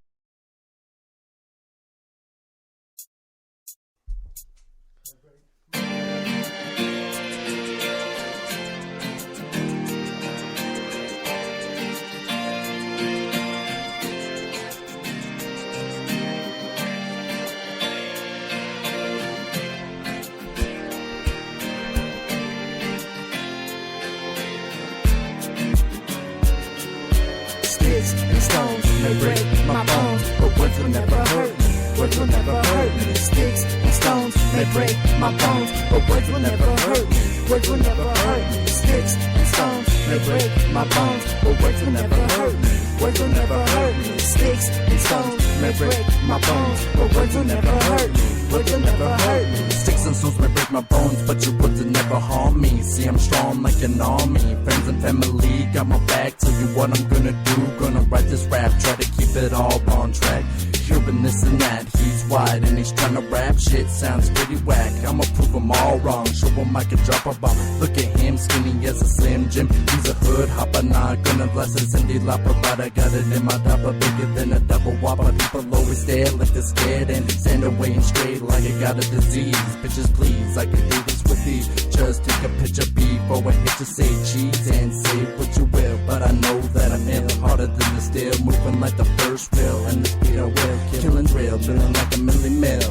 Sticks and stones may break my bones, but words will never hurt me. Words will never hurt me. Sticks and stones may break my bones, but words will never hurt me. Words will never hurt me. Sticks and stones may break my bones, but words will never hurt me. Words will never hurt me. Sticks and stones may break my bones, but words will never hurt me. Words will never hurt me. Sticks and stones may break my bones, but your words will never harm me. See, I'm strong like an army. Friends and family got my back. Tell you what I'm gonna do. Gonna write this rap, try to keep it all on track. Hearing this and that, he's wide and he's trying to rap. Shit sounds pretty whack. I'ma prove them all wrong. Show him I can drop a bomb. Look at him, skinny as a Slim Jim. He's a hood hopper, not gonna bless his indie lopper. But I got it in my topper, bigger than a double whopper. People always stare like they're scared and stand away and straight like I got a disease. Bitches, please, I can do this with ease. Just take a picture before I hit you. Say cheese and say what you will, but I know that I'm ill. Harder than the steel, moving like the first wheel, and the speed I will. Killing real, feeling like a milli mil.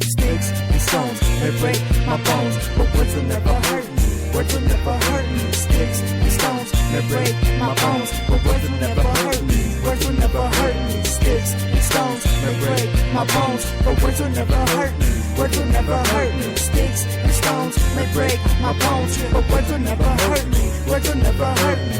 Sticks and stones may break my bones, but words will never hurt me. Words will never hurt me. Sticks and stones may break my bones, but words will never hurt me. Words will never hurt me. Sticks and stones may break my bones, but words will never hurt me. Words will never hurt me. Sticks and stones may break my bones, but words will never hurt me. Words will never hurt me.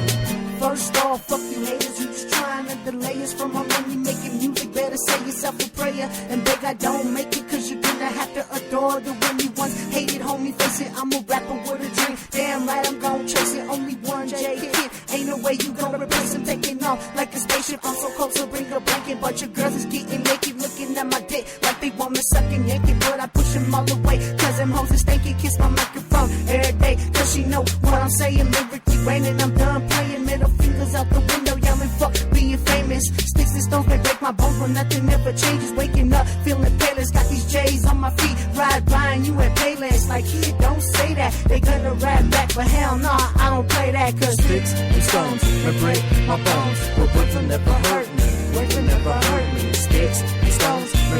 First off, fuck you haters, you just trying to delay us from our money making music. Better say yourself a prayer and beg I don't make it, cause you're gonna have to adore the one you once hated. Homie, face it, I'm a rapper with a dream. Damn right, I'm gon' chase it. Only one J hit, ain't no way you gon' replace him. Taking off like a spaceship, I'm so close to bring a blanket. Bunch of girls is getting naked, looking at my dick like they want me sucking yanking, but I push them all away, cause them hoes is stanky. Kiss my microphone every day, cause she know what I'm saying. Lyrically raining, I'm done playing. Middle fingers out the window, yelling fuck being famous. Sticks and stones may break my bones, but nothing ever changes. Waking up, feeling painless, got these J's on my feet. Ride by and you at Payless, like kid, don't say that. They gonna rap back, but hell nah, I don't play that. Cause sticks and stones may break my bones, but words will never hurt me. Words will never hurt me. Sticks and stones may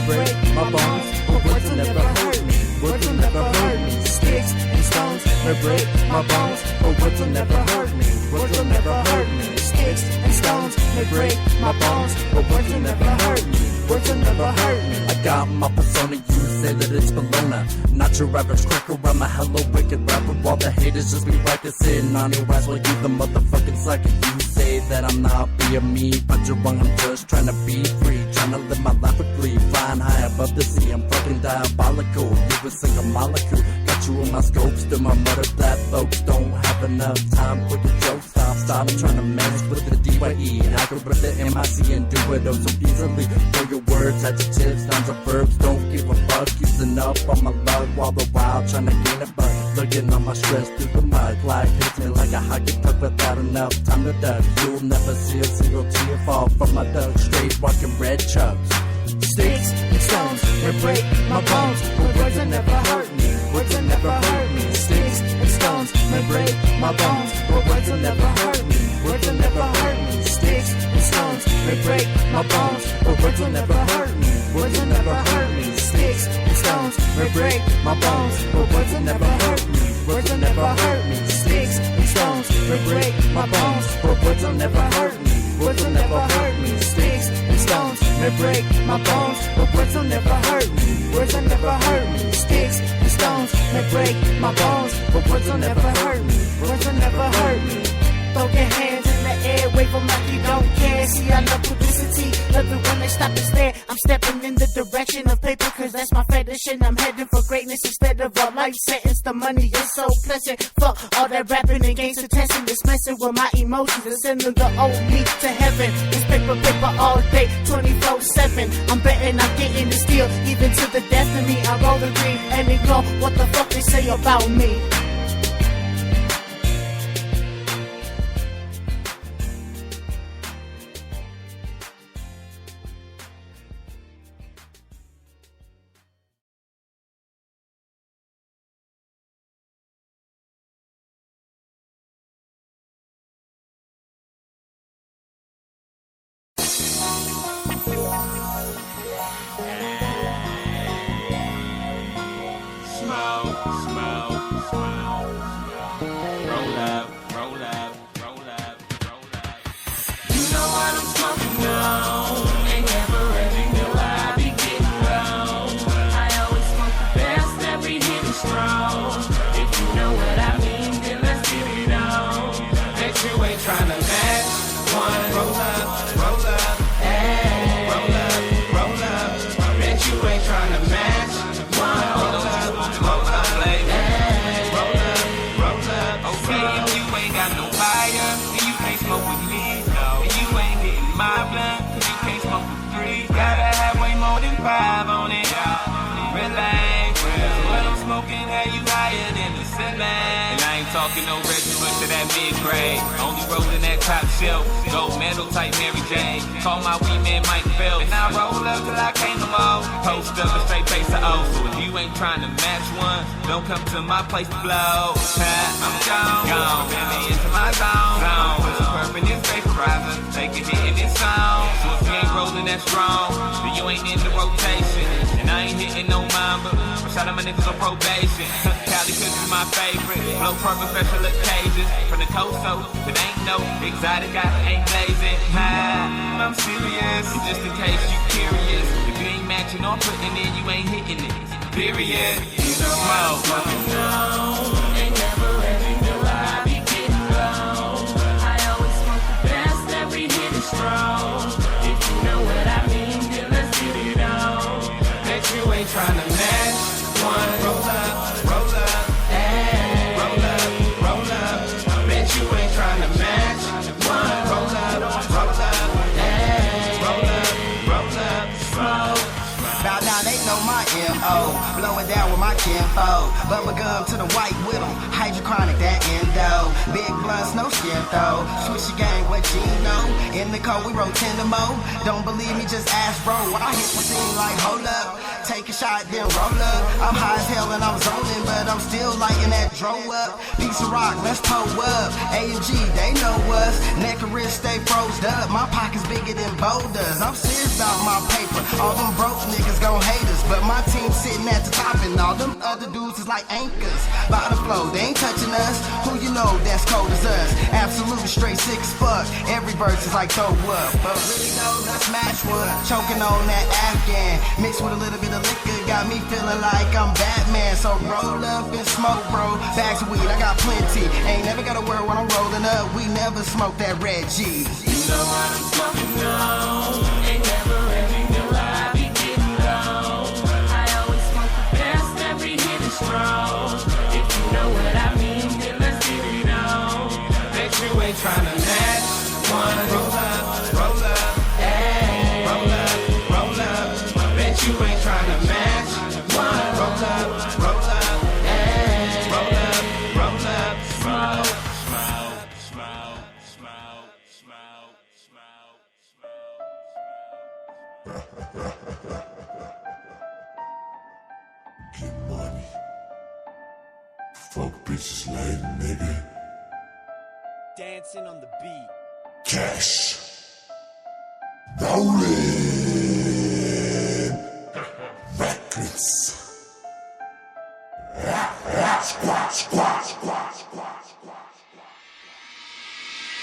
words will never hurt me. Words will never hurt me. I got my persona, you say that it's Bologna. Not your average cracker, I'm a hello wicked rapper. While the haters just be practicing on your ass while you the motherfucking sucker. You say that I'm not being me, but you're wrong, I'm just trying to be free. Trying to live my life with glee, flying high above the sea. I'm fucking diabolical, you're a single molecule. Got you in my scope, still my mother that folks don't have enough time for your jokes. Stop trying to mess with the DYE. I could rip the MIC and do it oh so easily. For your words, adjectives, nouns, or verbs, don't give a fuck. Using up on my luck while the while trying to gain a buck. Looking on my stress through the mud. Life hits me like a hockey puck without enough time to duck. You'll never see a single tear fall from my duck. Straight rockin' red chucks. Sticks and stones may break my bones, but words will never hurt me. Words will never hurt me. Sticks and stones may break my bones, but words will never hurt me. Words will never hurt me. Sticks and stones may break my bones, but words will never hurt me. Words will never hurt me. Sticks and stones may break my bones, but words will never hurt me. Words will never hurt me. Sticks and stones may break my bones, but words will never hurt me. Words will never hurt me. Sticks and stones may break my bones, but words will never hurt me. Words will never hurt me. Sticks and stones may break my bones, but words will never hurt me. Words will never hurt me. Throw your hands in the air, wave them like you don't care. See, I love publicity, love it when they stop and stare. I'm stepping in the direction of paper, cause that's my fetish. And I'm heading for greatness instead of a life sentence. The money is so pleasant. Fuck all that rapping and gangster testing. It's messing with my emotions and sending the old me to heaven. It's paper all day, 24/7. I'm betting I'm getting this deal, even to the death of me. I roll the green and ignore what the fuck they say about me. Talking no regiment to that mid-grade. Only rolling that top shelf. Gold medal type Mary Jane. Call my weed man Mike Phelps. And I roll up till I can't no more. Post up a straight face of O. So if you ain't trying to match one, don't come to my place to blow. I'm gone. Send me into my zone. Put some purple in this vaporizer. Take a hit in this song. So if you ain't rolling that strong, then you ain't in the rotation. And I ain't hitting no mamba. Shout out my niggas on probation. Cali cause you my favorite. Blow purple special occasions. From the coast so it ain't no exotic, I ain't blazing. I'm serious. And just in case you curious, if you ain't matching or putting in, you ain't hitting it. Period. You know smoke. Ain't never really knew I be getting low. I always smoke the best, every hit is strong. If you know what I mean, then let's get it on. Bet you ain't trying to match one. Roll up, hey. Roll up. Bet you ain't trying to match one. Roll up, hey. Roll up, smoke. Bow down, they know my M.O. Blowing down with my kinfolk. Bubble gum to the white with them. Hydrochronic, that endo. Big blunts, no skin though. Switch your gang with Gino. In the cold, we roll 10 to mo. Don't believe me, just ask bro. I hit the scene like, hold up. Take a shot, then roll up. I'm high as hell and I'm zoning, but I'm still lighting that dro up. Piece of rock, let's pull up. A&G, they know us. Neck and wrist stay froze up. My pocket's bigger than boulders. I'm serious about my paper. All them broke niggas gon' hate us. But my team sitting at the top and all them other dudes is like anchors. By the flow, they ain't touching us. Who you know that's cold as us? Absolute straight sick as fuck. Every verse is like throw up. But really though, I smash one. Choking on that Afghan. Mixed with a little bit of liquor. Got me feeling like I'm Batman. So roll up and smoke, bro. Bags of weed, I got plenty. Ain't never gotta worry when I'm rolling up. We never smoke that red G. You know what I'm smoking on. Ain't never ending till I be getting low. I always smoke the best, every hit is strong. If you know what I mean, then let's get it on. Bet you ain't tryna match one. Roll up, hey. Roll up. Bet you ain't tryna match one. Roll up, hey. Roll up, smoke. Get money. Fuck bitches later, nigga. Dancing on the beat. Cash. Rolling. Records. Squat.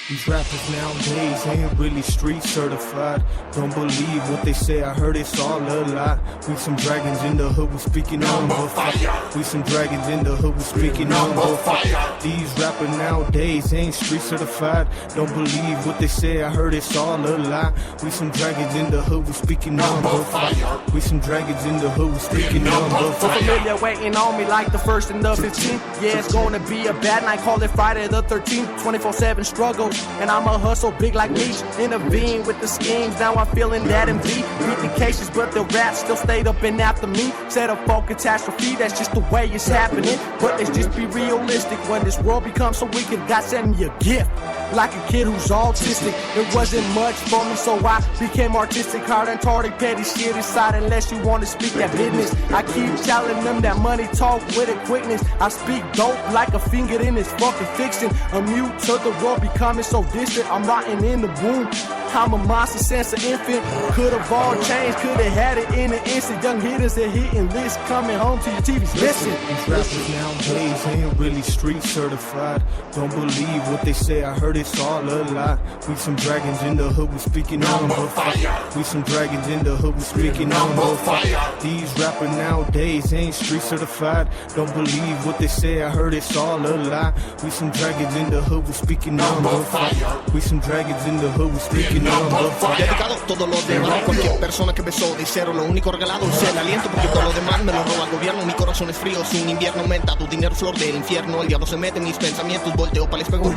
These rappers nowadays ain't really street certified. Don't believe what they say, I heard it's all a lie. We some dragons in the hood, we speaking number fire. We some dragons in the hood, we speaking number fire. These rappers nowadays ain't street certified. Don't believe what they say, I heard it's all a lie. We some dragons in the hood, we speaking number fire. We some dragons in the hood, we speaking number So fire. familiar waiting on me like the 1st and the 15th. Yeah, it's gonna be a bad night, call it Friday the 13th. 24/7 struggles. And I'ma hustle big like Leech. Intervene with the schemes, now I'm feeling that MV. Beat the cases, but the rap still stayed up and after me. Said a full catastrophe, that's just the way it's happening. But let's just be realistic. When this world becomes so wicked, God sent me a gift. Like a kid who's autistic. It wasn't much for me, so I became artistic. Hard and tardy, petty shit inside unless you want to speak that business. I keep telling them that money talk with a quickness. I speak dope like a finger in this fucking fiction. A mute to the world becoming so distant. I'm rotting in the womb. I'm a monster since an infant. Could've all changed, could've had it in an instant. Young hitters and hitting lists coming home to your TVs. Listen. These rappers nowadays ain't really street certified. Don't believe what they say, I heard it's all a lie. We some dragons in the hood, we speaking number fire. We some dragons in the hood, we speaking number fire. These rappers nowadays ain't street certified. Don't believe what they say, I heard it's all a lie. We some dragons in the hood, we speaking number fire. We some dragons in the hood, we speaking number fire. Dedicado todo lo demás a cualquier persona que besó de cero. Lo único regalado es el aliento, porque todo lo demás me lo roba el gobierno. Mi corazón es frío, sin invierno aumenta tu dinero, flor del infierno. El diablo se mete en mis pensamientos, volteo para el espejo.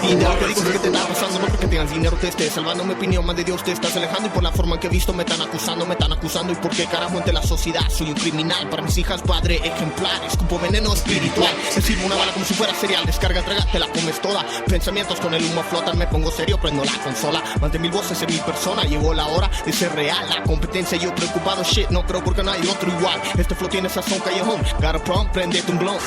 Y de lo que digo es que te está pasando, no porque tengas dinero te estés salvando. Mi opinión, más de Dios te estás alejando. Y por la forma en que he visto me están acusando. Y porque carajo ante la sociedad soy un criminal. Para mis hijas padre ejemplar, escupo veneno espiritual. Se sirve una bala como si fuera cereal, descarga, traga, te la comes toda. Pensamientos con el humo flotan, me pongo serio, prendo la consola. Más de 1000 voces en mi persona, llegó la hora de ser real. La competencia, yo preocupado, shit, no creo porque no hay otro igual. Este flow tiene sazón callejón, got a problem, prendete un blon.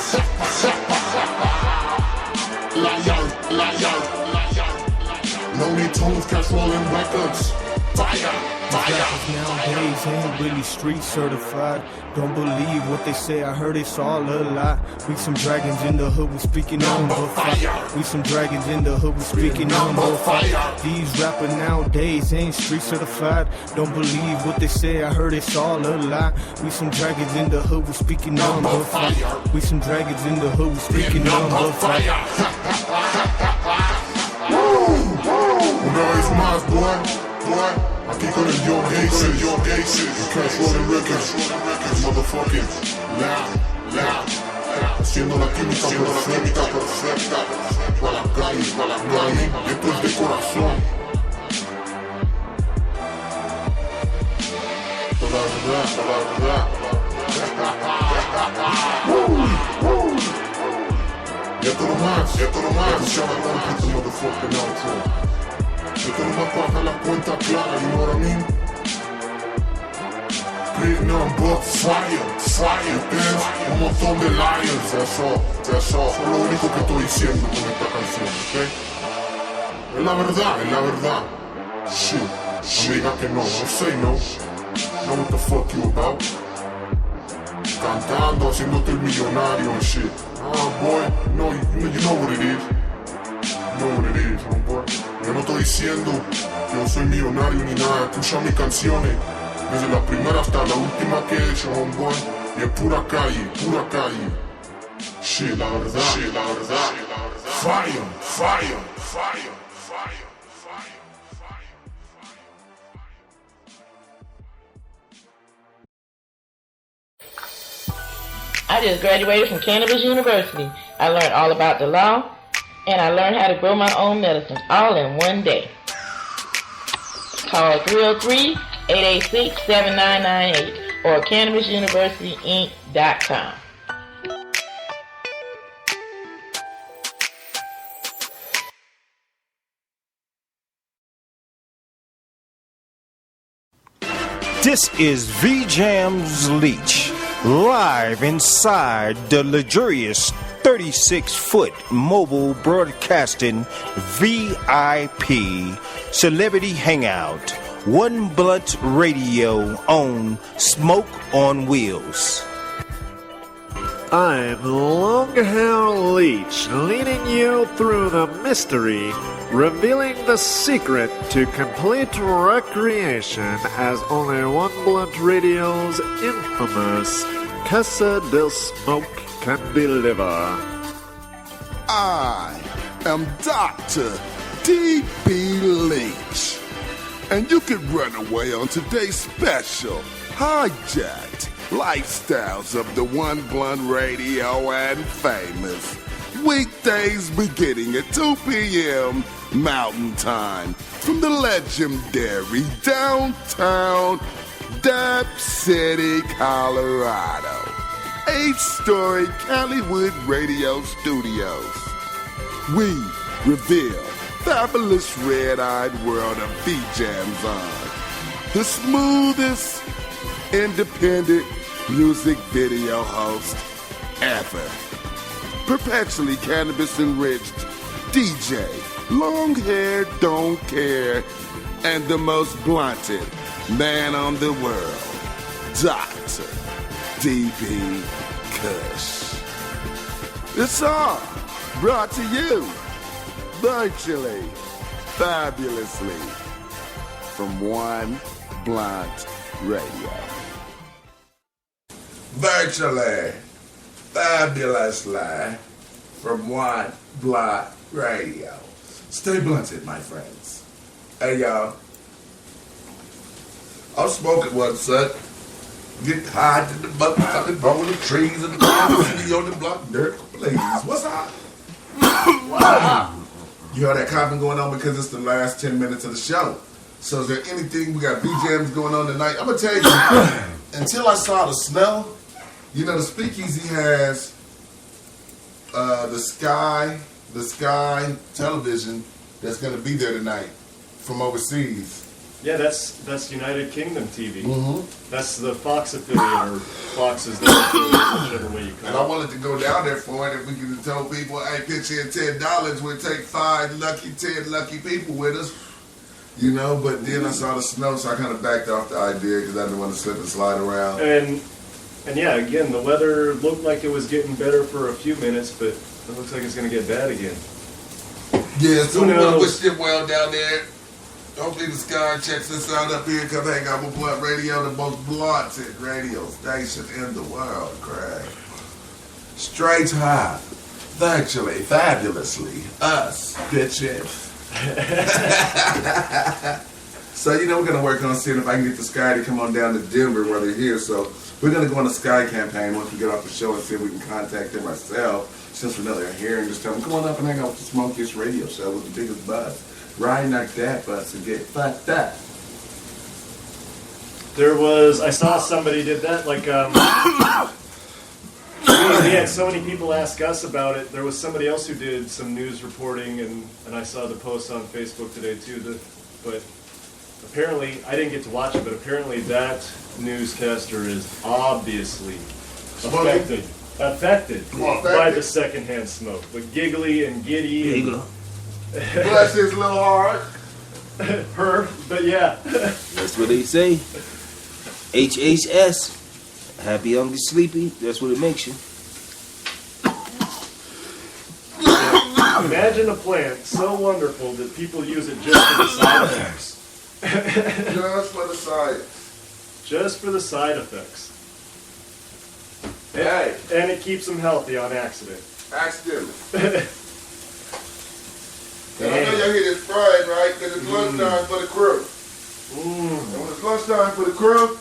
Lonely Tunes, cash rolling records. Fire. Rappers nowadays ain't really street certified. Don't believe what they say, I heard it's all a lie. We some dragons in the hood, we speaking number fire. We some dragons in the hood, we speaking number fire. These rappers nowadays ain't street certified. Don't believe what they say, I heard it's all a lie. We some dragons in the hood, we speaking number fire. We some dragons in the hood, we speaking number fire. Una vez más, boy. Aquí con el Yo Gacy, el Cash Rolling Records, motherfucking loud, haciendo la química perfecta, para la calle, esto es de corazón. Toda verdad. Y esto nomás, escuchaba el puto motherfucking outro. Esto nomás para dejar la cuenta clara, you know what I mean? Big number, fire, ¿entiendes? Un montón de lions, that's all. Es lo único que estoy diciendo con esta canción, ¿ok? Es la verdad. Shit, amiga que no say no. Know what the fuck you about? cantando, haciéndote el millonario and shit. Boy, no, you know what it is. You know what it is, homeboy. Yo no estoy diciendo que yo soy millonario ni nada. Escucha mis canciones, desde la primera hasta la última que he hecho, homeboy. Y es pura calle, pura calle. Shit, la verdad, shit, la verdad. Fire, fire, fire. I just graduated from Cannabis University. I learned all about the law, and I learned how to grow my own medicines all in one day. Call 303-886-7998 or CannabisUniversityInc.com. This is V-Jam's Leech, live inside the luxurious 36-foot mobile broadcasting VIP celebrity hangout, One Blunt Radio on Smoke on Wheels. I'm Longhair Leech, leading you through the mystery, revealing the secret to complete recreation as only One Blunt Radio's infamous Casa del Smoke can deliver. I am Dr. D.B. Leach, and you can run away on today's special Hijacked Lifestyles of the One Blunt Radio and Famous. Weekdays beginning at 2 p.m. Mountain Time from the legendary downtown Dab City, Colorado. 8-story Hollywood Radio Studios. We reveal fabulous red-eyed world of V-Jams on the smoothest independent music video host ever. Perpetually cannabis enriched DJ, long hair, don't care, and the most blunted man on the world, Dr. D.B. Kush. It's all brought to you virtually, fabulously, from One Blunt Radio. Virtually, fabulously, from One Blunt Radio. Stay blunted, my friends. Hey, y'all. I'm smoking one, son. Get high to the bucket, fucking blowing the trees and the city on the block. Dirt, please. What's up? Wow. You heard that coughing going on because it's the last 10 minutes of the show. So is there anything, we got B-Jams going on tonight? I'm going to tell you, until I saw the smell, you know, the Speakeasy has the Sky television that's going to be there tonight from overseas. Yeah, that's United Kingdom TV. Mm-hmm. That's the Fox affiliate, or Fox's affiliate, whichever way you call it. And I wanted to go down there for it if we could have told people, hey, pitch in $10, we'll take 10 lucky people with us. You know, but then I saw the snow, so I kind of backed off the idea because I didn't want to slip and slide around. And yeah, again, the weather looked like it was getting better for a few minutes, but it looks like it's going to get bad again. Yeah, so we want to wish it well down there. Hopefully the Sky checks us out up here. Come hang out with Blunt Radio, the most blunted radio station in the world, Craig. Straight high. Virtually, fabulously, us, bitches. So, you know, we're going to work on seeing if I can get the Sky to come on down to Denver while they're here. So we're going to go on a Sky campaign once we get off the show and see if we can contact them ourselves. Since we know they're here, and just tell them, come on up and hang out with the smokiest radio show with the biggest buzz. Riding like that bus and get fucked up. I saw somebody did that, like, we had so many people ask us about it. There was somebody else who did some news reporting, and I saw the post on Facebook today too. But apparently, I didn't get to watch it, but apparently that newscaster is obviously affected by the secondhand smoke. But giggly and giddy. Bless his little heart. Her, but yeah. That's what they say. HHS. Happy, hungry, sleepy. That's what it makes you. Imagine a plant so wonderful that people use it just for the side effects. Just for the science. Just for the side effects. Hey. And it keeps them healthy on accident. Accidentally. And I know y'all hear this frying, right? Because it's lunchtime for the crew. And when it's lunchtime for the crew,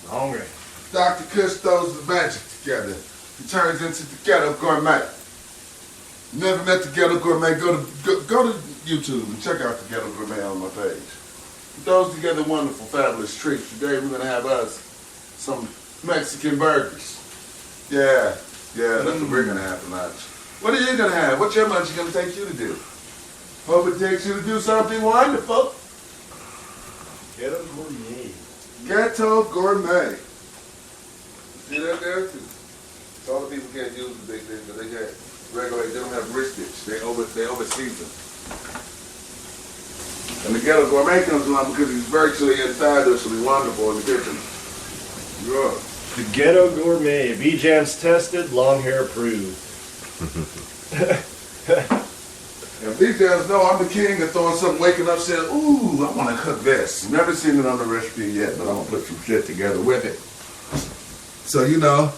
hungry. Dr. Kush throws the magic together. He turns into the Ghetto Gourmet. Never met the Ghetto Gourmet? Go to YouTube and check out the Ghetto Gourmet on my page. He throws together wonderful, fabulous treats. Today we're going to have us some Mexican burgers. Yeah, that's what we're going to have tonight. What are you going to have? What's your lunch going to take you to do? Hope it takes you to do something wonderful. Ghetto Gourmet. Ghetto Gourmet. See that there? It's all the people can't use the big things, but they can't regulate. They don't have rich dish. They overseason. And the Ghetto Gourmet comes along because he's virtually and fabulously wonderful in the kitchen. Yeah. The Ghetto Gourmet. B-Jam's tested, long hair approved. And these guys know I'm the king of throwing something, waking up saying, ooh, I want to cook this. Never seen it on the recipe yet, but I'm going to put some shit together with it. So, you know,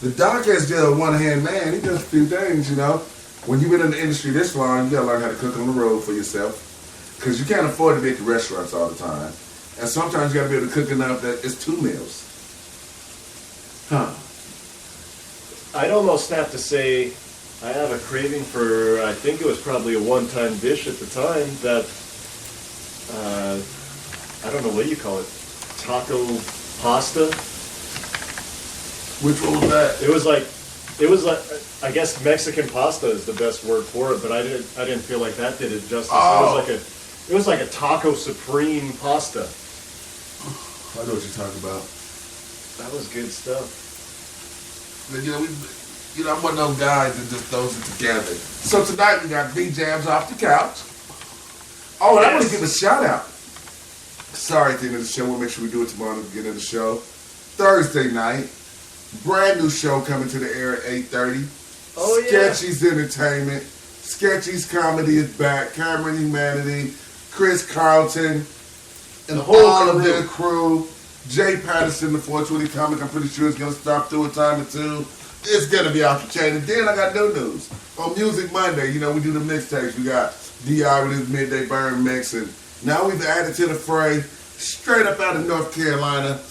the doc is just a one-hand man. He does a few things, you know. When you've been in the industry this long, you got to learn how to cook on the road for yourself. Because you can't afford to be at the restaurants all the time. And sometimes you got to be able to cook enough that it's 2 meals. Huh. I'd almost have to say I have a craving for, I think it was probably a one-time dish at the time that, I don't know what you call it, taco pasta? Which one was that? It was like, I guess Mexican pasta is the best word for it, but I didn't feel like that did it justice. Oh. It was like a taco supreme pasta. I know what you're talking about. That was good stuff. But, I'm one of those guys that just throws it together. So tonight we got B-Jams off the couch. Oh, and I want to give a shout out. Sorry at the end of the show. We'll make sure we do it tomorrow at the beginning of the show. Thursday night, brand new show coming to the air at 8:30. Oh, yeah. Sketchy's Entertainment. Sketchy's Comedy is back. Cameron Humanity, Chris Carlton, and all of their crew. Jay Patterson, the 420 comic, I'm pretty sure is going to stop through a time or two. It's going to be off the chain. And then I got new news. On Music Monday, we do the mixtapes. We got D.I. with his Midday Burn mix. And now we've added to the fray, straight up out of North Carolina,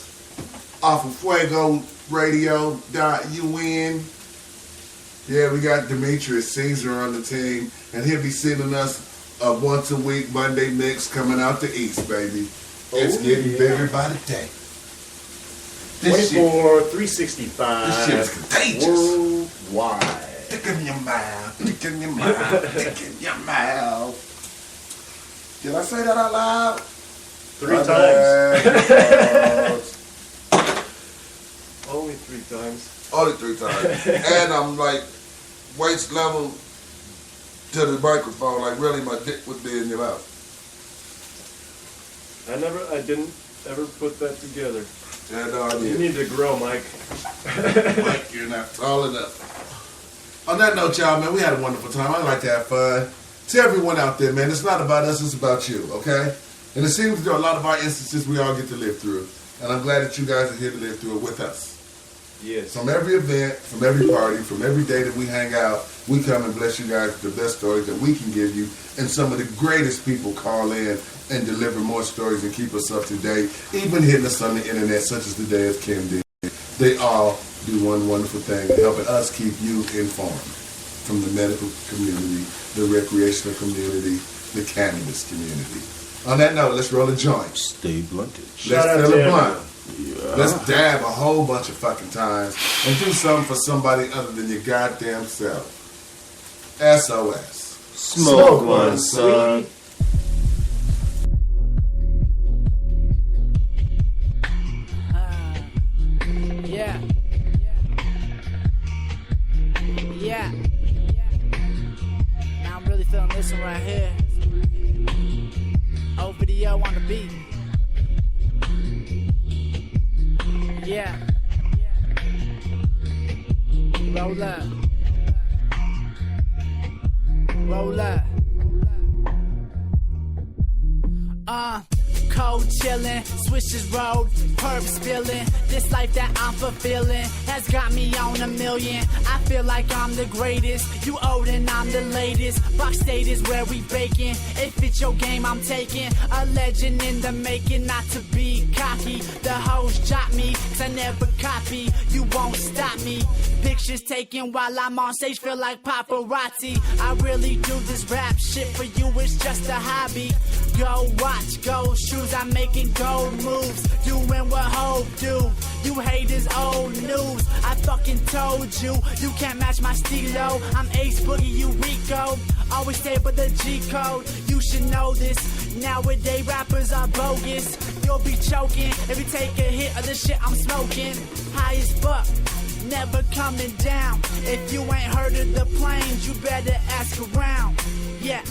off of FuegoRadio.UN. Yeah, we got Demetrius Caesar on the team. And he'll be sending us a once-a-week Monday mix coming out the East, baby. It's getting bigger by the day. 24, 365. This shit is contagious. Worldwide. Dick in your mouth, dick in your mouth, dick in your mouth. Did I say that out loud? 3 times. Only 3 times. Only 3 times. And I'm like, waist level to the microphone, like really my dick would be in your mouth. I didn't ever put that together. Yeah, no, I did. You need to grow, Mike. Mike, you're not tall enough. On that note, y'all, man, we had a wonderful time. I like to have fun. To everyone out there, man, it's not about us, it's about you, okay? And it seems there are a lot of our instances we all get to live through. And I'm glad that you guys are here to live through it with us. Yes. From every event, from every party, from every day that we hang out, we come and bless you guys with the best stories that we can give you. And some of the greatest people call in and deliver more stories and keep us up to date, even hitting us on the internet, such as today as Kim did. They all do one wonderful thing, helping us keep you informed from the medical community, the recreational community, the cannabis community. On that note, let's roll a joint. Stay blunted. Let's fill a blunt. Yeah. Let's dab a whole bunch of fucking times and do something for somebody other than your goddamn self. SOS. Smoke one, son. Yeah. Now I'm really feeling this one right here. Over the O on the beat. Roll up. Roll up. Cold chillin', switches rolled, perp spillin'. This life that I'm fulfillin' has got me on a million. I feel like I'm the greatest. You old and I'm the latest. Box state is where we baking. If it's your game, I'm taking. A legend in the making, not to be cocky. The hoes drop me, 'cause I never copy. You won't stop me. Pictures taken while I'm on stage, feel like paparazzi. I really do this rap shit for you, it's just a hobby. Go watch, gold shoes, I'm making gold moves. Doing what hope do. You haters old news. I fucking told you, you can't match my stilo. I'm Ace Boogie, you Rico. Always stay with the G code. You should know this. Nowadays rappers are bogus. You'll be choking if you take a hit of the shit I'm smoking. High as fuck, never coming down. If you ain't heard of the planes, you better ask around. Yeah.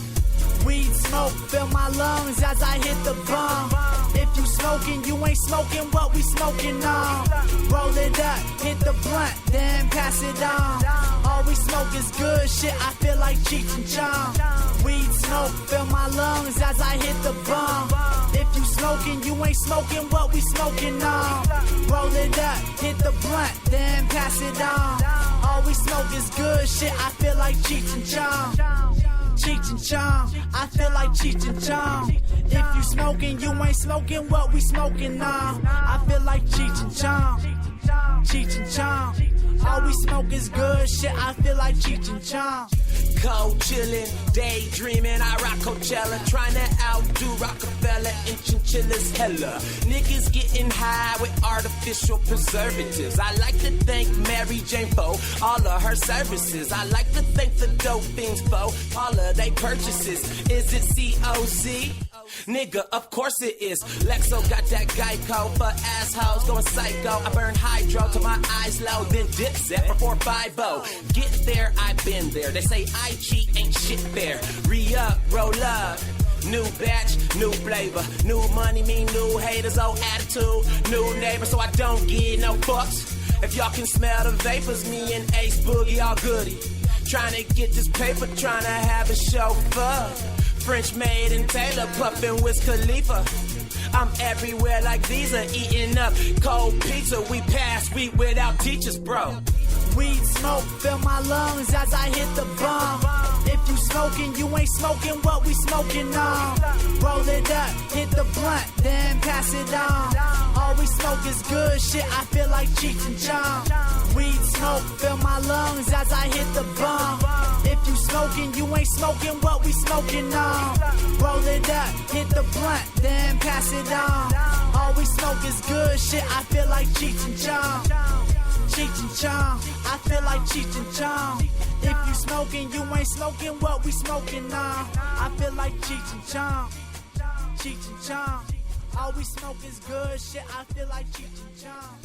Weed smoke, fill my lungs as I hit the bomb. If you smoking, you ain't smoking what we smoking on. Roll it up, hit the blunt, then pass it on. All we smoke is good shit, I feel like Cheech and Chong. Weed smoke, fill my lungs as I hit the bomb. If you smoking, you ain't smoking what we smoking on. Roll it up, hit the blunt, then pass it on. All we smoke is good shit, I feel like Cheech and Chong. Cheech and Chong, I feel like Cheech and Chong. If you smoking, you ain't smoking what we smoking on. I feel like Cheech and Chong. Cheech and Chong, all we smoke is good shit. I feel like Cheech and Chong. Cold chillin', daydreamin', I rock Coachella. Tryna outdo Rockefeller and chinchillas hella. Niggas getting high with artificial preservatives. I like to thank Mary Jane for all of her services. I like to thank the dope fiends for all of they purchases. Is it COC? Nigga, of course it is. Lexo got that Geico for assholes going psycho. I burn hydro till my eyes low, then dipset for 450. Get there, I been there. They say I cheat, ain't shit fair. Re-up, roll up. New batch, new flavor. New money mean new haters, old attitude. New neighbor, so I don't get no fucks. If y'all can smell the vapors, me and Ace Boogie all goody. Trying to get this paper, trying to have a chauffeur. French maid and Taylor puffin' Wiz Khalifa. I'm everywhere like Visa, eating up cold pizza. We pass weed without teachers, bro. Weed smoke, fill my lungs as I hit the bomb. If you smoking, you ain't smoking what we smoking on. Roll it up, hit the blunt, then pass it on. All we smoke is good shit, I feel like Cheech and Chong. Weed smoke, fill my lungs as I hit the bomb. If you smoking, you ain't smoking what we smoking on. Roll it up, hit the blunt, then pass it on. All we smoke is good shit, I feel like Cheech and Chong. Cheech and Chong, I feel like Cheech and Chong. If you smoking, you ain't smoking what we smoking on. I feel like Cheech and Chong. Cheech and Chong, all we smoke is good shit, I feel like Cheech and Chong.